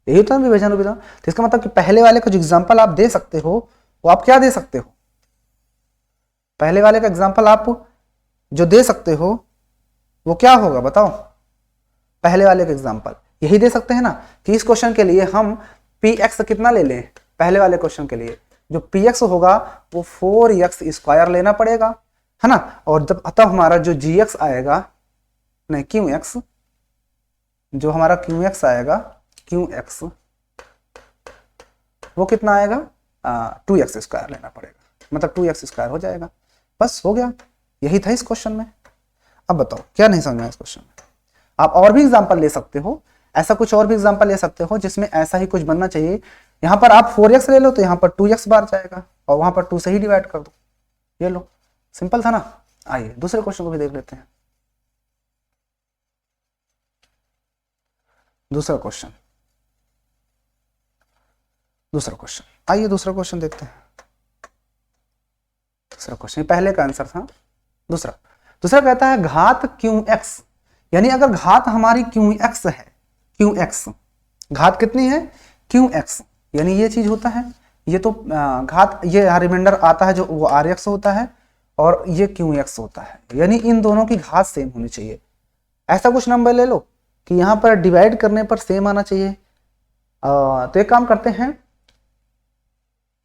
यही तो है विभाजन एल्गोरिथम। तो इसका मतलब कि पहले वाले का जो एग्जांपल आप दे सकते हो वो आप क्या दे सकते हो, पहले वाले का एग्जांपल आप जो दे सकते हो वो क्या होगा बताओ, पहले वाले का एग्जांपल यही दे सकते हैं ना, कि इस क्वेश्चन के लिए हम px कितना ले लें, पहले वाले क्वेश्चन के लिए जो px होगा वो 4x स्क्वायर लेना पड़ेगा, है ना, और जब अतः हमारा जो gx आएगा, नहीं qx, जो हमारा qx आएगा, qx वो कितना आएगा 2x स्क्वायर लेना पड़ेगा, मतलब 2x स्क्वायर हो जाएगा। बस हो गया, यही था इस क्वेश्चन में। अब बताओ क्या नहीं समझ में इस क्वेश्चन में। आप और भी एग्जांपल ले सकते हो, ऐसा कुछ और भी एग्जांपल ले सकते हो जिसमें ऐसा ही कुछ बनना चाहिए। यहां पर आप 4x ले लो तो यहां पर 2x बार जाएगा और वहां पर 2 से ही डिवाइड कर दो, ये लो, सिंपल था ना। आइए दूसरे क्वेश्चन को भी देख लेते हैं। दूसरा क्वेश्चन, आइए दूसरा क्वेश्चन देखते हैं। दूसरा क्वेश्चन, पहले का आंसर था, दूसरा कहता है घात qx, यानी अगर घात हमारी qx है, qx घात कितनी है qx, यानी ये चीज होता है, ये तो घात, ये रिमाइंडर आता है जो वो rx होता है और ये qx होता है, यानी इन दोनों की घात सेम होनी चाहिए। ऐसा कुछ नंबर ले लो कि यहाँ पर डिवाइड करने पर सेम आना चाहिए। तो एक काम करते हैं,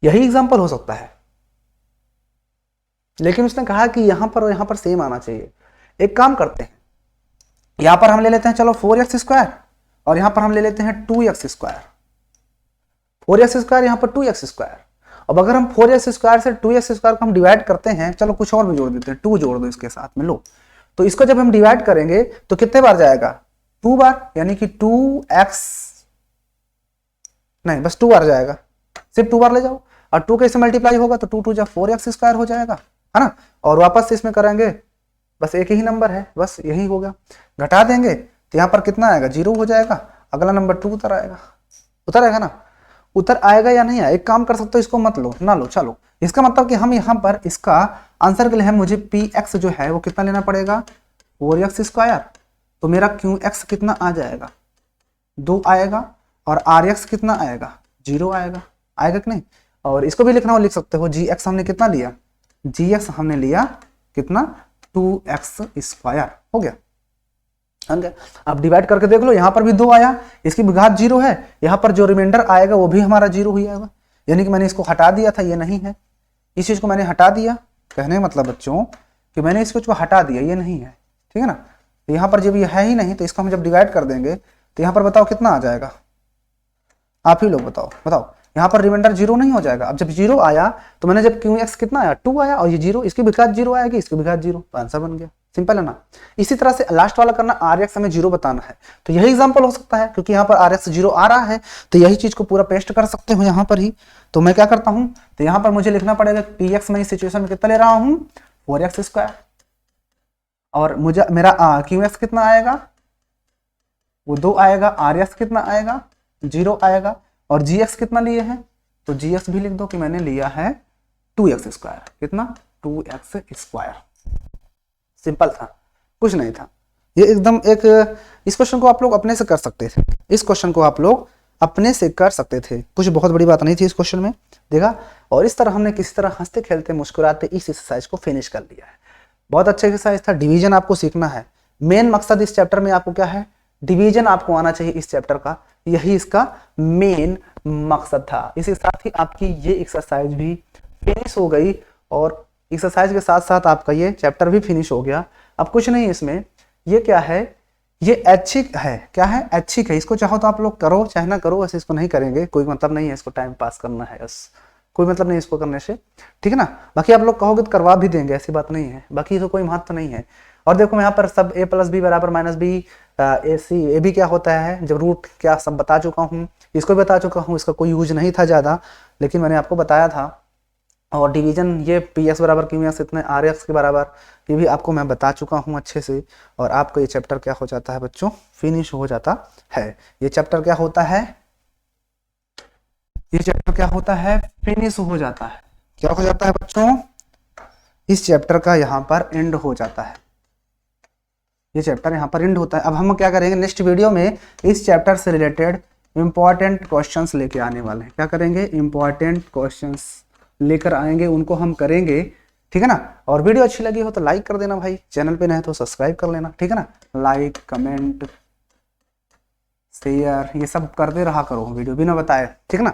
यही एग्जांपल हो सकता है, लेकिन उसने कहा कि यहां पर और यहां पर सेम आना चाहिए। एक काम करते हैं, यहां पर हम ले लेते हैं चलो 4x स्क्वायर और यहां पर हम ले लेते हैं 2x स्क्वायर, 4x स्क्वायर यहां पर 2x स्क्वायर। अब अगर हम 4x स्क्वायर से 2x स्क्वायर को हम डिवाइड करते हैं, चलो कुछ और भी जोड़ देते हैं, 2 जोड़ दो इसके साथ में, लो, तो इसको जब हम डिवाइड करेंगे तो कितने बार जाएगा 2 बार, यानी कि 2x, नहीं बस 2 बार जाएगा, सिर्फ 2 बार ले जाओ, और 2 कैसे मल्टीप्लाई होगा तो 2 2 जा 4x स्क्वायर हो जाएगा, है ना, और वापस से इसमें करेंगे, बस एक ही नंबर है, बस यही होगा, घटा देंगे तो यहाँ पर कितना आएगा 0 हो जाएगा, अगला नंबर 2 उतर आएगा ना, उतर आएगा या नहीं आएगा। एक काम कर सकते हो, इसको मत लो ना लो, चलो इसका मतलब कि हम यहाँ पर इसका आंसर के लिए हम मुझे px जो है वो कितना लेना पड़ेगा 4x स्क्वायर, तो मेरा qx कितना आ जाएगा 2 आएगा और rx कितना आएगा 0 आएगा कि नहीं। और इसको भी लिखना हो लिख सकते हो, gx हमने कितना लिया, gx हमने लिया कितना 2x स्क्वायर, हो गया। अब डिवाइड करके देख लो, यहाँ पर भी 2 आया, इसकी भी घात 0 है, यहाँ पर जो रिमाइंडर आएगा वो भी हमारा 0 ही आएगा, यानी कि मैंने इसको हटा दिया था, ये नहीं है, इस चीज को मैंने हटा दिया, कहने मतलब बच्चों कि मैंने इस चीज को हटा दिया, ये नहीं है, ठीक है ना। तो यहाँ पर जब ये है ही नहीं तो इसको हम जब डिवाइड कर देंगे तो यहाँ पर बताओ कितना आ जाएगा, आप ही लोग बताओ, यहाँ पर रिमाइंडर 0 नहीं हो जाएगा। अब जब 0 आया तो मैंने जब qx कितना आया 2 आया और ये 0, इसकी भी घात 0 आएगी, इसकी भी घात 0, तो आंसर बन गया, सिंपल है ना। इसी तरह से लास्ट वाला करना, rx हमें 0 बताना है, तो यही एग्जांपल हो सकता है, क्योंकि यहाँ पर rx 0 आ रहा है, तो यही चीज को पूरा पेस्ट कर सकते हो यहाँ पर ही। तो मैं क्या करता हूँ, तो यहाँ पर मुझे लिखना पड़ेगा px मैं इस सिचुएशन में कितना ले रहा हूँ 4x स्क्वायर, और मुझे मेरा qx कितना आएगा वो 2 आएगा, rx कितना आएगा 0 आएगा, और gx कितना लिए हैं तो gx भी लिख दो कि मैंने लिया है 2x स्क्वायर, कितना 2x स्क्वायर, सिंपल था, कुछ नहीं था। ये एकदम एक, इस क्वेश्चन को आप लोग अपने से कर सकते थे, इस क्वेश्चन को आप लोग अपने से कर सकते थे, कुछ बहुत बड़ी बात नहीं थी इस क्वेश्चन में, देखा। और इस तरह हमने किसी तरह हंसते खेलते मुस्कुराते इस एक्सरसाइज को फिनिश कर लिया है। बहुत अच्छा एक्सरसाइज था, डिवीजन आपको सीखना है, मेन मकसद इस चैप्टर में आपको क्या है, डिवीजन आपको आना चाहिए इस चैप्टर का, यही इसका मेन मकसद था। इसके साथ ही आपकी ये एक्सरसाइज भी फिनिश हो गई और एक्सरसाइज के साथ साथ आपका ये चैप्टर भी फिनिश हो गया। अब कुछ नहीं इसमें, ये क्या है, ये ऐच्छिक है, क्या है ऐच्छिक है, इसको चाहो तो आप लोग करो चाहे ना करो, ऐसे इसको नहीं करेंगे, कोई मतलब नहीं है, इसको टाइम पास करना है बस, कोई मतलब नहीं इसको करने से, ठीक है ना। बाकी आप लोग कहोगे तो करवा भी देंगे, ऐसी बात नहीं है, बाकी तो कोई महत्व नहीं है। और देखो यहाँ पर सब a प्लस बी बराबर minus B, A C A B क्या होता है, जब रूट क्या सब बता चुका हूँ, इसको भी बता चुका हूँ, इसका कोई यूज नहीं था ज़्यादा, लेकिन मैंने आपको बताया था। और डिवीजन ये पी एक्स बराबर क्यू एक्स इतने आर एक्स के बराबर, ये भी आपको मैं बता चुका हूँ अच्छे से। और आपको ये चैप्टर क्या हो जाता है बच्चों, फिनिश हो जाता है। ये चैप्टर क्या होता है, ये चैप्टर क्या होता है, फिनिश हो जाता है। क्या हो जाता है बच्चों, इस चैप्टर का यहाँ पर एंड हो जाता है। ये चैप्टर यहाँ पर एंड होता है। अब हम क्या करेंगे, नेक्स्ट वीडियो में इस चैप्टर से रिलेटेड इंपॉर्टेंट क्वेश्चंस लेके आने वाले हैं। क्या करेंगे, इंपॉर्टेंट क्वेश्चंस लेकर आएंगे, उनको हम करेंगे, ठीक है ना। और वीडियो अच्छी लगी हो तो लाइक कर देना भाई, चैनल पे नए तो सब्सक्राइब कर लेना, ठीक है ना। लाइक कमेंट शेयर ये सब करते रहा करो वीडियो बिना बताए, ठीक है ना।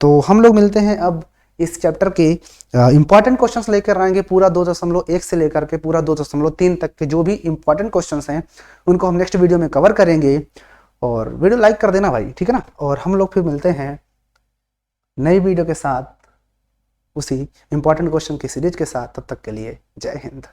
तो हम लोग मिलते हैं अब इस चैप्टर के इंपॉर्टेंट क्वेश्चंस लेकर आएंगे, पूरा 2.1 से लेकर के पूरा 2.3 तक के जो भी इंपॉर्टेंट क्वेश्चंस हैं उनको हम नेक्स्ट वीडियो में कवर करेंगे। और वीडियो लाइक कर देना भाई, ठीक है ना। और हम लोग फिर मिलते हैं नई वीडियो के साथ, उसी इंपॉर्टेंट क्वेश्चन की सीरीज के साथ। तब तक के लिए जय हिंद।